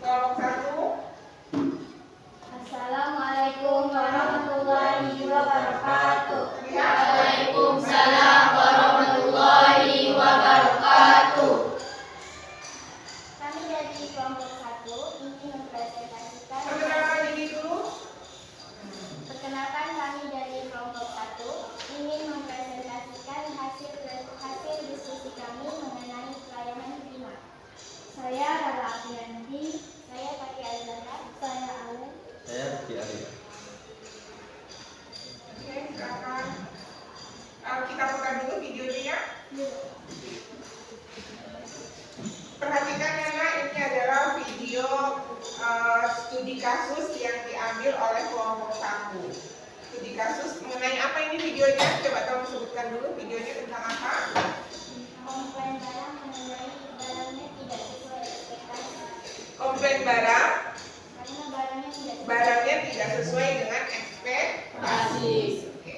Kelompok 1. Assalamualaikum warahmatullahi wabarakatuh. Waalaikumsalam warahmatullahi wabarakatuh. Kami dari kelompok 1 ingin mempresentasikan. Perkenalkan diri dulu. Perkenalkan kami dari kelompok 1 ingin mempresentasikan hasil diskusi kami mengenai pelayanan prima. Saya Rara Aprianti, saya Kaki Azara, saya Alen. Saya Rudi Arya. Oke, silakan. Kita putar dulu videonya. Perhatikan ya, Nak, ini adalah video studi kasus yang diambil oleh kelompok 1. Studi kasus mengenai apa ini videonya? Coba tolong sebutkan dulu videonya tentang apa? Komplain barang mengenai barangnya tidak sesuai ekspektasi. Komplain barang, Karena barangnya tidak sesuai. barangnya tidak sesuai dengan ekspektasi. Oke.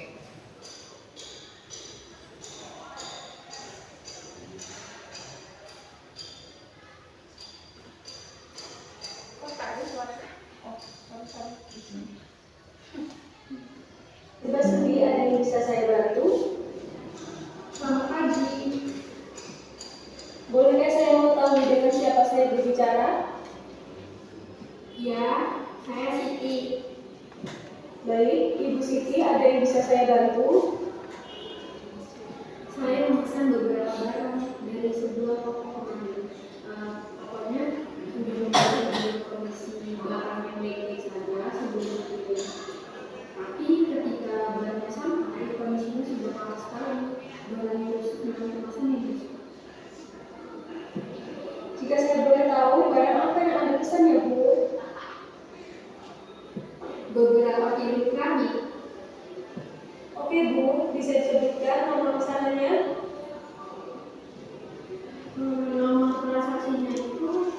Kok tak ada suara? Oh, sorry. Terima kasih, ada yang bisa saya bantu? Selamat pagi. Bolehkah saya mengetahui dengan siapa saya berbicara? Ya, saya Siti. Baik, Ibu Siti, ada yang bisa saya bantu? Saya memesan beberapa barang dari sebuah toko online. Pokoknya sudah membuat di kondisi barang yang baik-baik saja sebelum dikirim. Tapi ketika barangnya sampai, kondisinya sudah parah sekali. Barangnya rusuk dengan kemasan yang busuk. Jika saya boleh tahu, barang apa yang Anda pesan ya, Bu? Beberapa kirim keramik. Oke, Bu, bisa disebutkan nama pesanannya? Nama transaksinya itu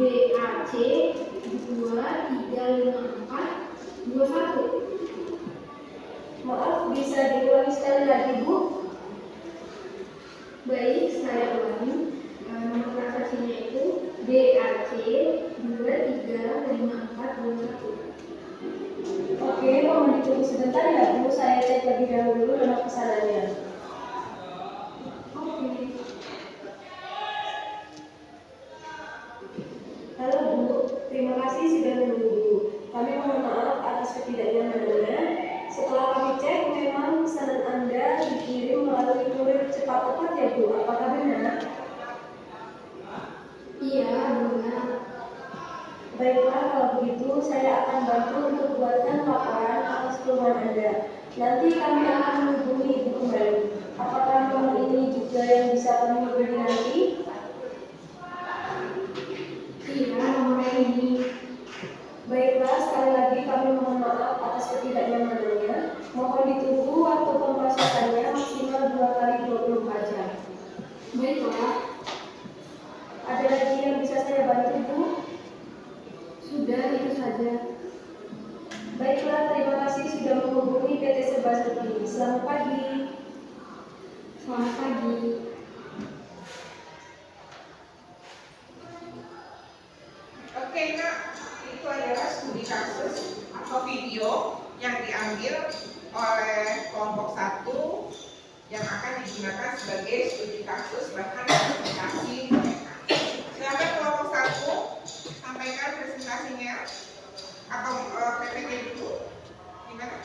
BAC 235421. Maaf, bisa diulangi sekali lagi, Bu? Baik, saya ulangi. Nama transaksinya itu BAC 235421. Oke, mohon ditunggu sebentar ya, Bu. Saya cek lebih dahulu nama pesanannya. Oke. Halo, Bu. Terima kasih sudah menunggu. Kami mohon maaf atas ketidaknyamanannya. saya akan bantu untuk buatkan laporan atas keluhan Anda. Nanti kami akan menghubungi Ibu kembali. Apakah nomor ini juga yang bisa kami hubungi nanti? Iya, nomor ini. Baiklah, sekali lagi kami mohon maaf atas ketidaknyamanannya. Mohon ditunggu waktu pemrosesannya maksimal 2 kali 24 jam. Baiklah, Ada lagi yang bisa saya bantu, Bu? sudah itu saja. Baiklah, terima kasih sudah menghubungi PT Serba Serbi. Selamat pagi. Selamat pagi. Oke, Nak, itu adalah studi kasus atau video yang diambil oleh kelompok 1 yang akan digunakan sebagai studi kasus bahan presentasi mereka. Silakan kelompok 1 sampaikan presentasinya atau PPT dulu. Gimana?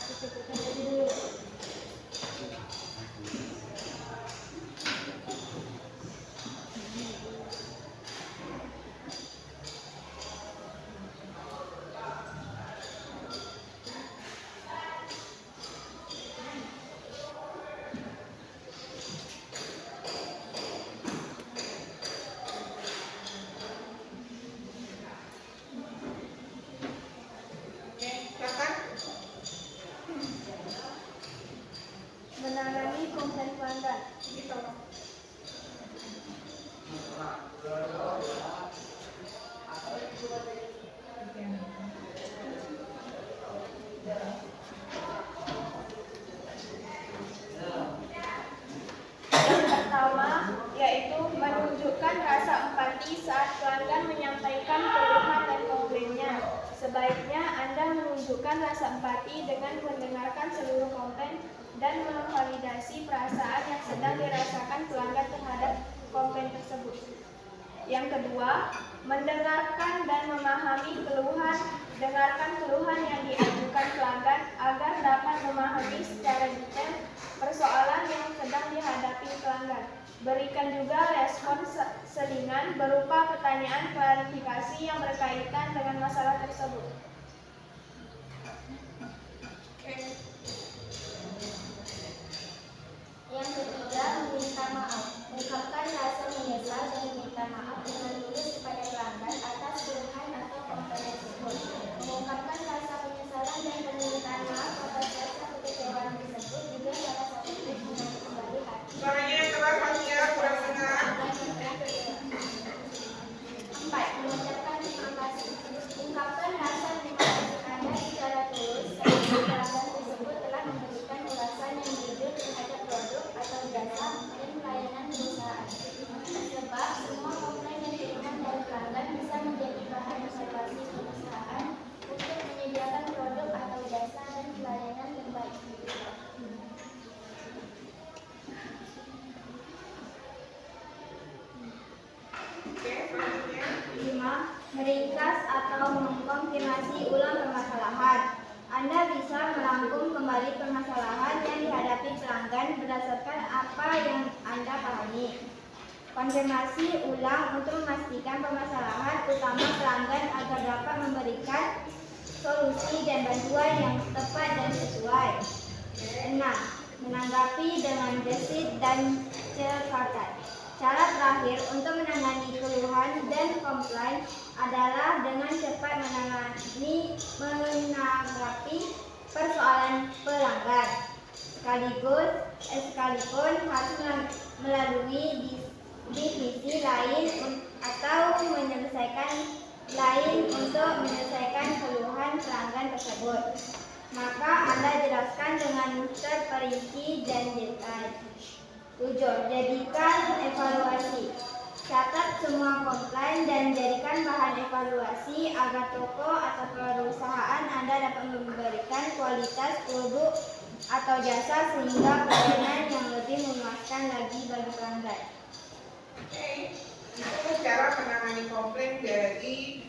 Menangani komplain pelanggan. Yang pertama yaitu menunjukkan rasa empati saat pelanggan menyampaikan keluhan dan komplainnya. Sebaiknya Anda menunjukkan rasa empati dengan mendengarkan seluruh komplain dan memvalidasi perasaan yang sedang dirasakan pelanggan terhadap komplain tersebut. Yang kedua, mendengarkan dan memahami keluhan. Dengarkan keluhan yang diajukan pelanggan agar dapat memahami secara detail persoalan yang sedang dihadapi pelanggan. Berikan juga respon selingan berupa pertanyaan klarifikasi yang berkaitan dengan masalah tersebut. Yang ketiga, meminta maaf. Ungkapkan rasa menyesal dan meminta maaf dengan tulus kepada pelanggan atas keluhan atau komplain tersebut. Mengungkapkan rasa penyesalan dan permintaan maaf atas rasa kekecewaan tersebut juga salah satu trik untuk kembali hati. Suaranya yang keras lagi ya, kurang dengar. 4. Mengucapkan terima kasih. Ungkapkan rasa terima kasih Anda secara tulus karena pelanggan tersebut telah memberikan ulasan yang jujur terhadap produk atau jasa dan pelayanan perusahaan. Sebab semua komplain dan keluhan dari pelanggan bisa menjadi bahan observasi perusahaan untuk menyediakan produk atau jasa dan pelayanan terbaik. Oke, selanjutnya. 5. Meringkas atau mengkonfirmasi ulang permasalahan. Anda bisa merangkum kembali permasalahan yang dihadapi pelanggan berdasarkan apa yang Anda pahami. Konfirmasi ulang untuk memastikan permasalahan utama pelanggan agar dapat memberikan solusi dan bantuan yang tepat dan sesuai. 6. Menanggapi dengan gesit dan cepat. Cara terakhir untuk menangani keluhan dan komplain adalah dengan cepat menanggapi persoalan pelanggan, sekalipun harus melalui divisi lain atau menyelesaikan lain untuk menyelesaikan keluhan pelanggan tersebut. Maka Anda jelaskan dengan terperinci dan detail. 7. Jadikan evaluasi. Catat semua komplain dan jadikan bahan evaluasi agar toko atau perusahaan Anda dapat memberikan kualitas produk atau jasa sehingga pelayanan yang lebih memuaskan lagi bagi pelanggan. Oke, itu cara menangani komplain dari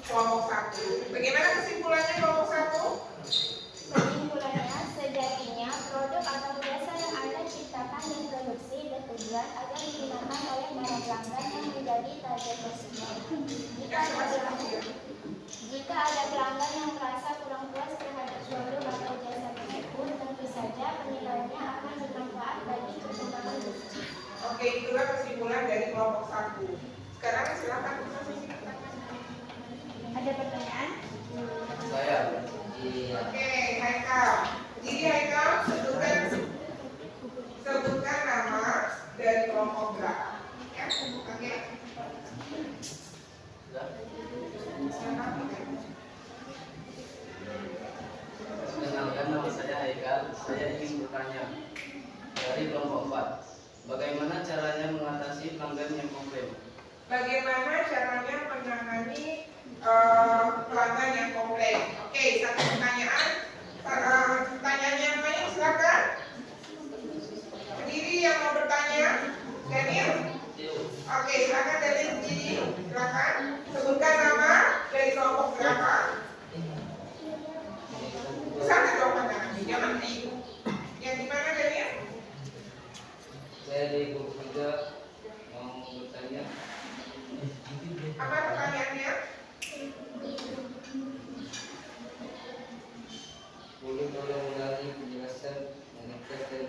kelompok 1. Bagaimana kesimpulannya kelompok 1? Kesimpulannya, sejatinya produk atau jasa yang Anda ciptakan dan produksi bertujuan agar digunakan oleh para pelanggan yang menjadi target konsumen. Jika ada Jika ada pelanggan yang merasa kurang puas terhadap produk atau jasa tersebut, tentu saja penilaiannya akan bermanfaat bagi perkembangan bisnis. Oke, itulah kesimpulan dari kelompok 1. Sekarang silakan Ada pertanyaan? Saya. Oke, Haikal. Jadi Haikal sebutkan nama dari kelompok berapa? Ya, oke. Kenalkan, nama saya Haikal. Saya ingin bertanya dari kelompok 4. Bagaimana caranya mengatasi pelanggan yang komplain? Bagaimana caranya menangani pelanggan yang komplain? Oke, satu pertanyaan. Pertanyaannya yang lain silakan. Berdiri yang mau bertanya, Daniel. Oke, silakan dari berdiri. Silakan sebutkan nama dari kelompok berapa. Sana dong pandangannya, jangan di. Yang di mana Daniel? Saya di grup 3 mau bertanya. Apa pertanyaannya? Boleh tolong ulangi penjelasan mengenai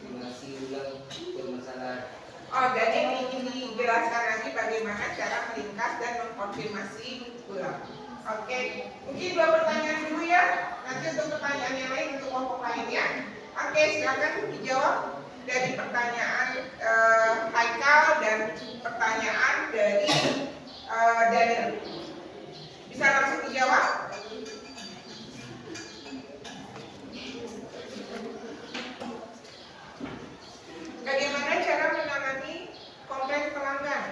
mengasih ulang permasalahan. Oh, jadi ingin dijelaskan lagi bagaimana cara meringkas dan mengkonfirmasi ulang. Oke, mungkin 2 pertanyaan dulu ya. Nanti untuk pertanyaan yang lain untuk kelompok lainnya. Oke, silakan dijawab dari pertanyaan Haikal dan pertanyaan dari Daniel. Bisa langsung dijawab? Bagaimana cara menangani komplain pelanggan?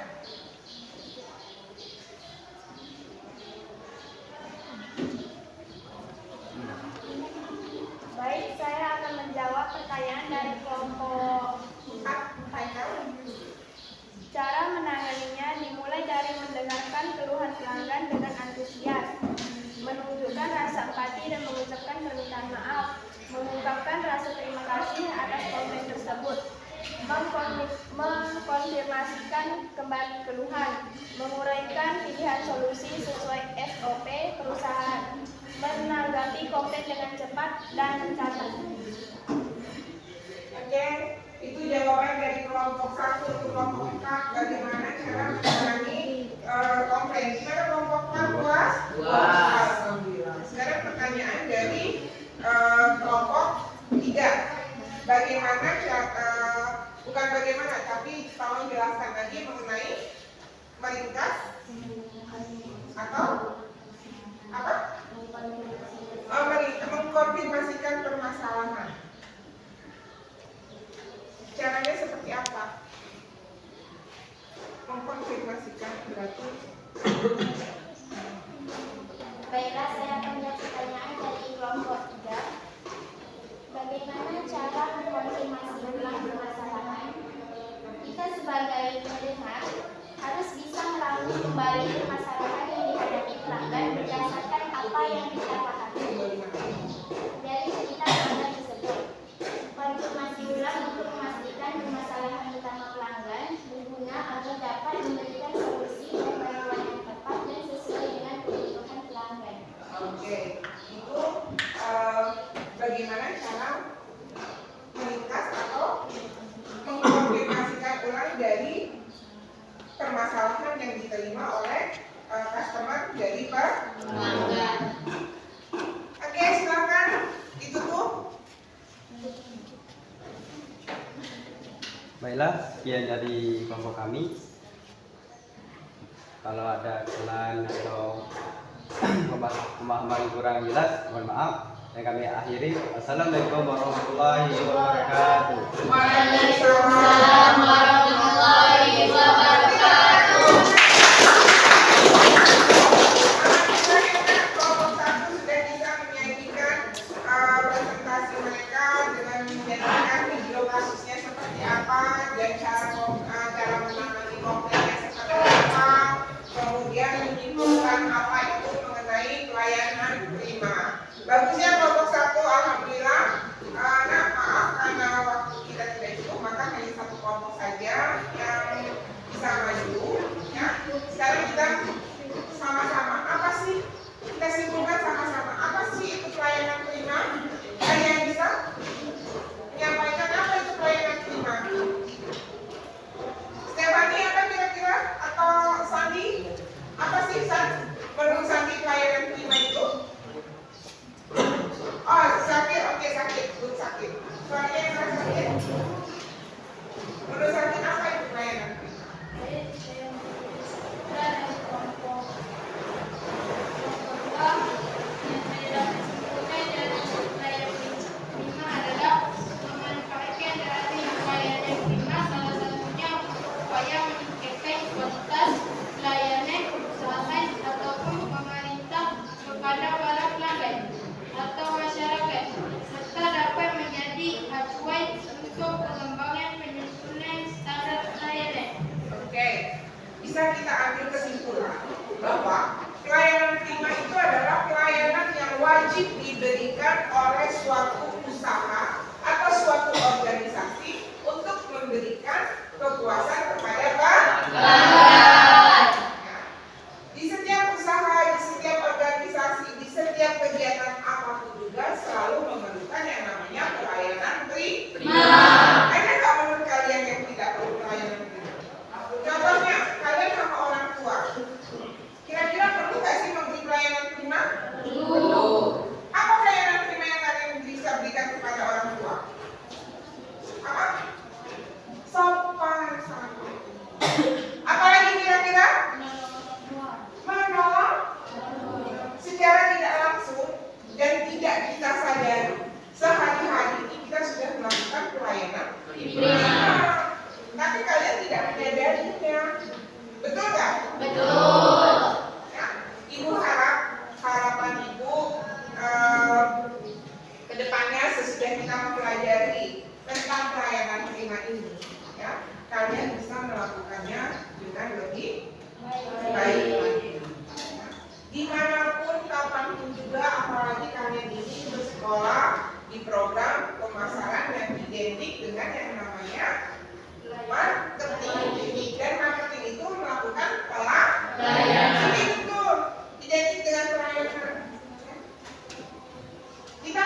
Baik, saya akan menjawab pertanyaan dari kelompok 4, Haikal. Cara menanganinya dimulai dari mendengarkan keluhan pelanggan dengan antusias, menunjukkan rasa empati dan mengucapkan permintaan maaf, mengungkapkan rasa terima kasih atas komplain tersebut, mengkonfirmasikan kembali keluhan, menguraikan pilihan solusi sesuai SOP perusahaan, menanggapi komplain dengan cepat dan mencatat. Oke, itu jawaban dari kelompok 1 untuk kelompok 4. Bagaimana cara menangani komplain? Gimana kelompok 4 puas? Puas. Alhamdulillah. Sekarang pertanyaan dari kelompok 3. Bagaimana bukan bagaimana, tapi tolong jelaskan lagi mengenai meringkas atau apa? Mengkonfirmasikan permasalahan. Caranya seperti apa? Mengkonfirmasikan berarti. Baiklah, saya akan menjawab pertanyaan dari kelompok 3. Bagaimana cara mengkonfirmasi ulang permasalahan? Kita sebagai pendengar harus bisa merangkum kembali permasalahan yang dihadapi pelanggan berdasarkan apa yang kita pahami dari cerita pelanggan tersebut. Konfirmasi ulang untuk memastikan permasalahan utama pelanggan berguna agar dapat memberikan solusi dan bantuan yang tepat dan sesuai dengan kebutuhan pelanggan. Oke, itu bagaimana cara meringkas atau mengkonfirmasikan ulang dari permasalahan yang diterima oleh customer dari pelanggan. Oke, silakan ditutup. Baiklah, sekian dari kelompok kami. Kalau ada kesalahan atau pemahaman kurang jelas, mohon maaf. Dan kami akhiri. Assalamualaikum warahmatullahi wabarakatuh. Waalaikumsalam warahmatullahi wabarakatuh. Kelompok 1 sudah bisa menyajikan presentasi mereka dengan menjadikan video kasusnya seperti apa dan cara menangani komplainnya seperti apa, kemudian menyimpulkan apa itu mengenai pelayanan prima. Bagusnya kelompok 1, alhamdulillah. Nah, maaf karena waktu kita tidak cukup, maka hanya 1 kelompok saja yang bisa maju. Ya, sekarang kita supermarket atau masyarakat, serta dapat menjadi acuan untuk pengembangan penyusunan standar pelayanan. Oke, bisa kita ambil kesimpulan bahwa pelayanan prima itu adalah pelayanan yang wajib diberikan oleh suatu usaha atau suatu organisasi untuk memberikan kepuasan kepada pelanggan. Di setiap usaha, di setiap organisasi, di setiap kegiatan apapun juga selalu memerlukan yang namanya pelayanan prima. Ada nggak menurut kalian yang tidak perlu pelayanan prima? Contohnya, kalian sama orang tua. Kira-kira perlu nggak sih memberi pelayanan prima? Perlu. Apa pelayanan prima yang kalian bisa berikan kepada orang tua? Apa? Sopan santun. Apalagi kira-kira? Menolong secara tidak langsung dan tidak kita sadari. Sehari-hari ini kita sudah melakukan pelayanan prima. Tapi kalian tidak menyadarinya. Betul nggak? Betul. Ya, Ibu harapan Ibu kedepannya sesudah kita mempelajari tentang pelayanan prima ini, ya, kalian bisa melakukannya dengan lebih baik lagi. Ya. Dimanapun, kapanpun juga, apalagi kalian ini bersekolah di program pemasaran yang identik dengan yang namanya marketing, dan marketing itu melakukan pelayanan. Jadi betul identik dengan pelayanan. Kita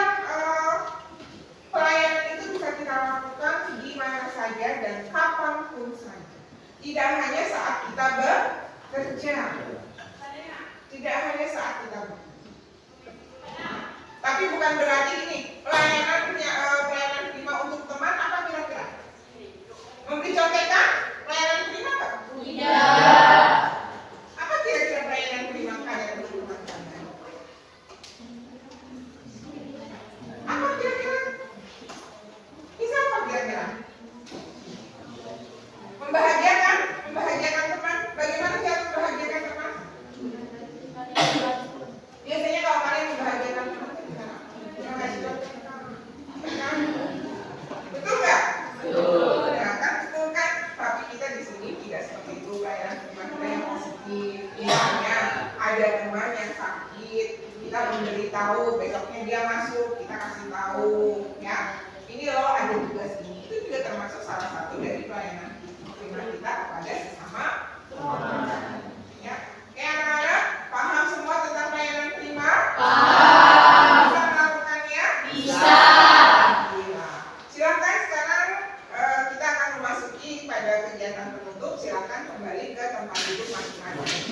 pelayanan itu bisa kita lakukan di mana saja dan kapanpun saja. Tidak hanya saat kita bekerja, tidak hanya saat kita bekerja. Tapi bukan berarti ini pelayanan prima untuk teman apa kira-kira? Memberi contekan pelayanan prima apa? Tidak. Apa kira-kira pelayanan prima kalian untuk teman kalian? Apa kira-kira? Bisa apa kira-kira? Membahagiakan teman. Bagaimana cara membahagiakan teman? Biasanya kalau kalian membahagiakan teman, gimana? Yang kasih contekan. Betul nggak? Betul. Ya kan, betul kan? Tapi kita di sini tidak seperti itu. Pelayanan teman kita yang positif. Misalnya ada teman yang sakit, kita memberitahu, besoknya dia masuk, kita kasih tahu, ya. Ini loh ada tugas ini. Itu juga termasuk salah satu dari pelayanan prima kita kepada sesama teman. Ya. Oke anak-anak, paham semua tentang pelayanan prima? Paham. Bisa melakukannya? Bisa. Silakan sekarang kita akan memasuki pada kegiatan penutup. Silakan kembali ke tempat duduk masing-masing.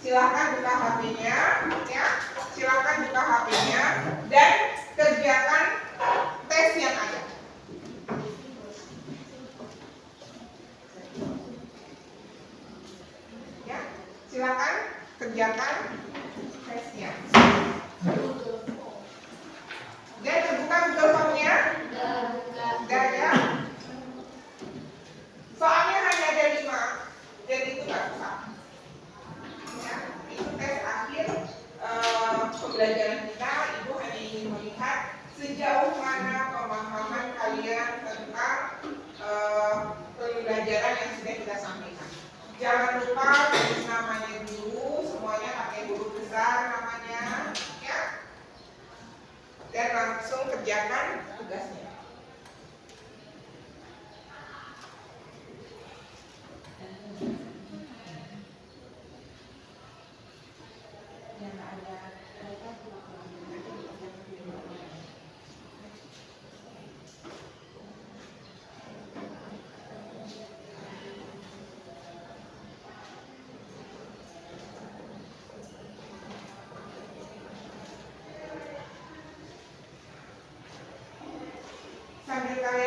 Silakan buka HP-nya, ya. Silakan buka HP-nya dan kerjakan tes yang ada. Ya, silakan kerjakan tesnya. Dan terbuka Google Form-nya? Sudah ya? Soalnya hanya ada 5, jadi itu nggak susah.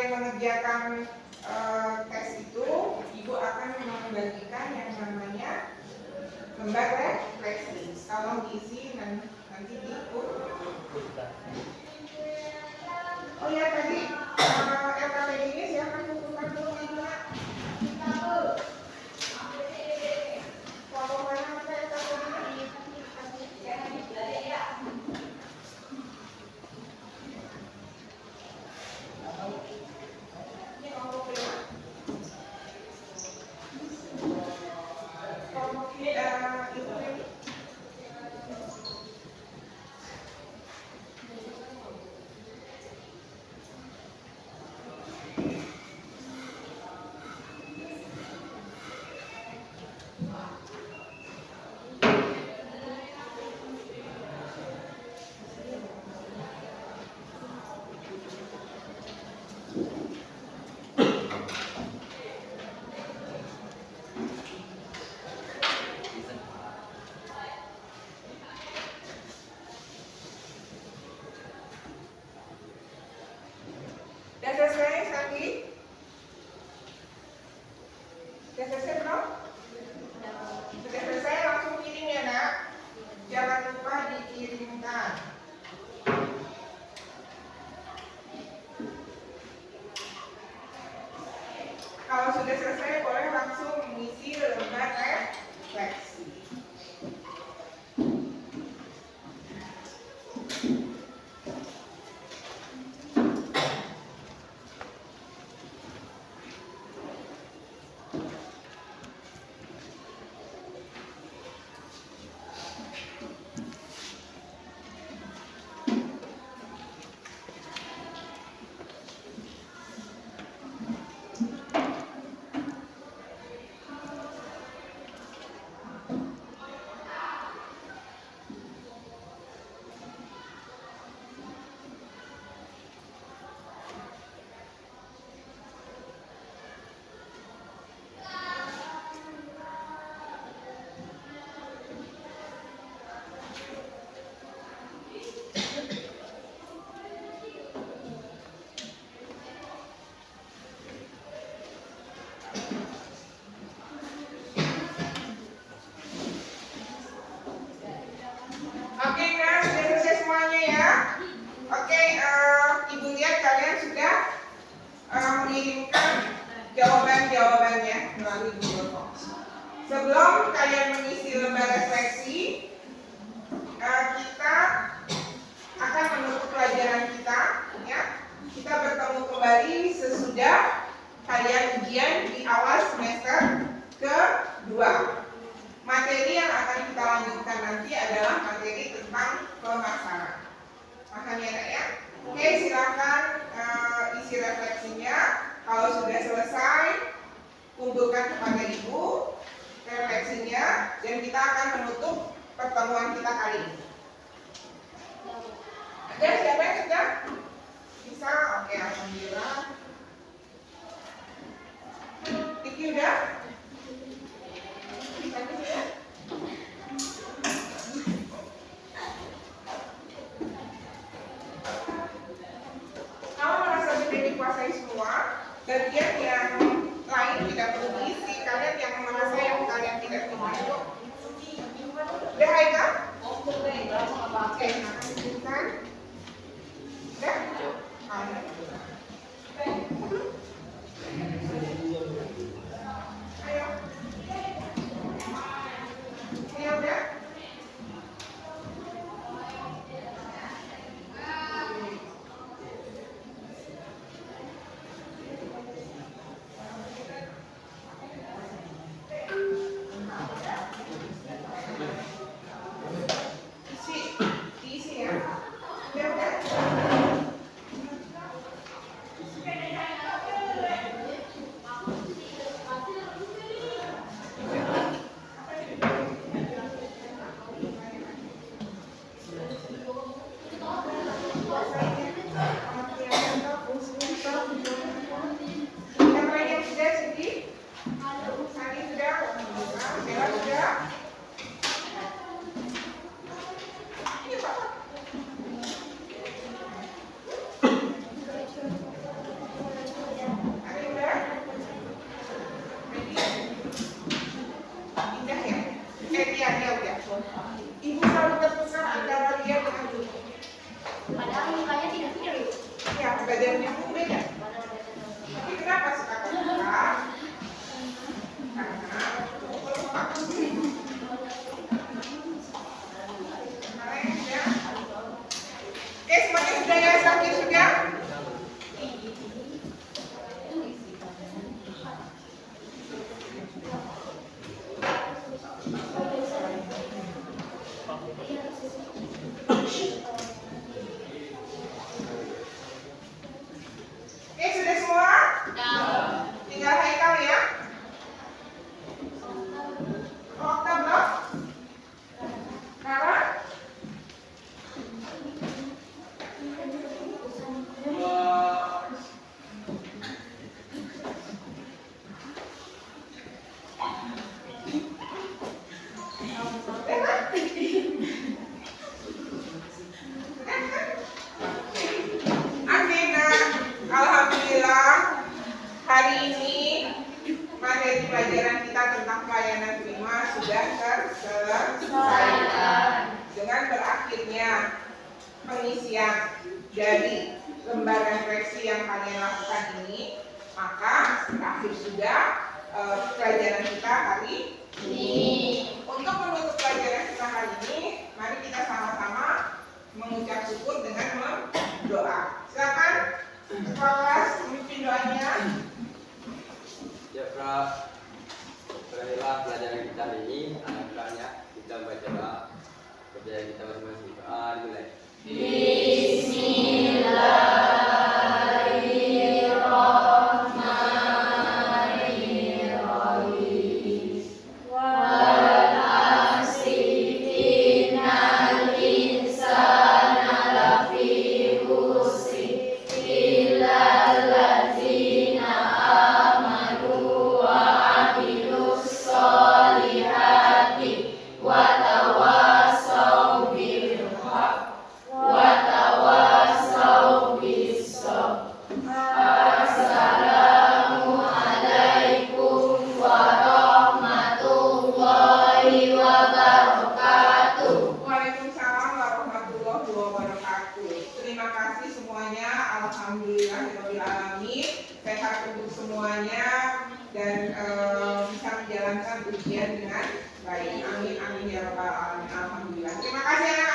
kalian mengerjakan tes itu, Ibu akan membagikan yang namanya lembar refleksi. Tolong diisi nanti di Oh ya tadi LKPD ini silakan kumpulkan dulu Ibu. Kalau mana LKPD Sudah selesai Sandi? Sudah selesai belum? Sudah selesai langsung kirim ya nak. Jangan lupa dikirimkan. Kalau sudah selesai boleh langsung mengisi lembar refleksi. Oke kan, sudah selesai semuanya ya. Oke, Ibu lihat kalian sudah mengirimkan jawaban-jawabannya melalui Google Forms. Sebelum kalian mengisi lembar refleksi, kita akan menutup pelajaran kita. Ya, kita bertemu kembali sesudah kalian ujian di awal semester kedua. Materi yang akan kita lanjutkan nanti adalah materi tentang pemasaran. Makanya ya. Oke, silakan isi refleksinya. Kalau sudah selesai, kumpulkan kepada Ibu refleksinya dan kita akan menutup pertemuan kita kali ini. Ada siapa yang sudah? Bisa? Oke, alhamdulillah. Tiki udah? Kalau merasa sudah dikuasai semua, bagian yang lain tidak perlu diisi. Kalian yang merasa yang kalian tidak punya. Udah Haika? Oke, akan dikirimkan. Udah? Alhamdulillah. Ayo. Ini udah? Diisi pengertiannya udah. Ibu selalu terpusat antara dia dengan ibu. Padahal mukanya tidak mirip. Ya, badannya pun beda. Tapi kenapa suka terbuka? Karena oke, semuanya sudah ya, sakit sudah? Oke, sudah semua? Tinggal Haikal ya. Okta belum? Kara? Alhamdulillah hari ini materi pelajaran kita tentang pelayanan prima sudah terselesaikan dengan berakhirnya pengisian dari lembaran koreksi yang kalian lakukan ini, maka berakhir sudah pelajaran kita hari ini. Untuk menutup pelajaran kita hari ini, mari kita sama-sama mengucap syukur dengan berdoa. Silakan Kepala kelas memimpin doanya. Ya, Pra. Berakhirlah pelajaran kita hari ini. Anak-anaknya kita baca doa. Kepada kita berdoa mulai. Waalaikumsalam warahmatullahi wabarakatuh. Terima kasih semuanya. Alhamdulillahirabbil alamin. Sehat untuk semuanya dan bisa menjalankan ujian dengan baik. Amin amin ya rabbal alamin. Alhamdulillah. Terima kasih.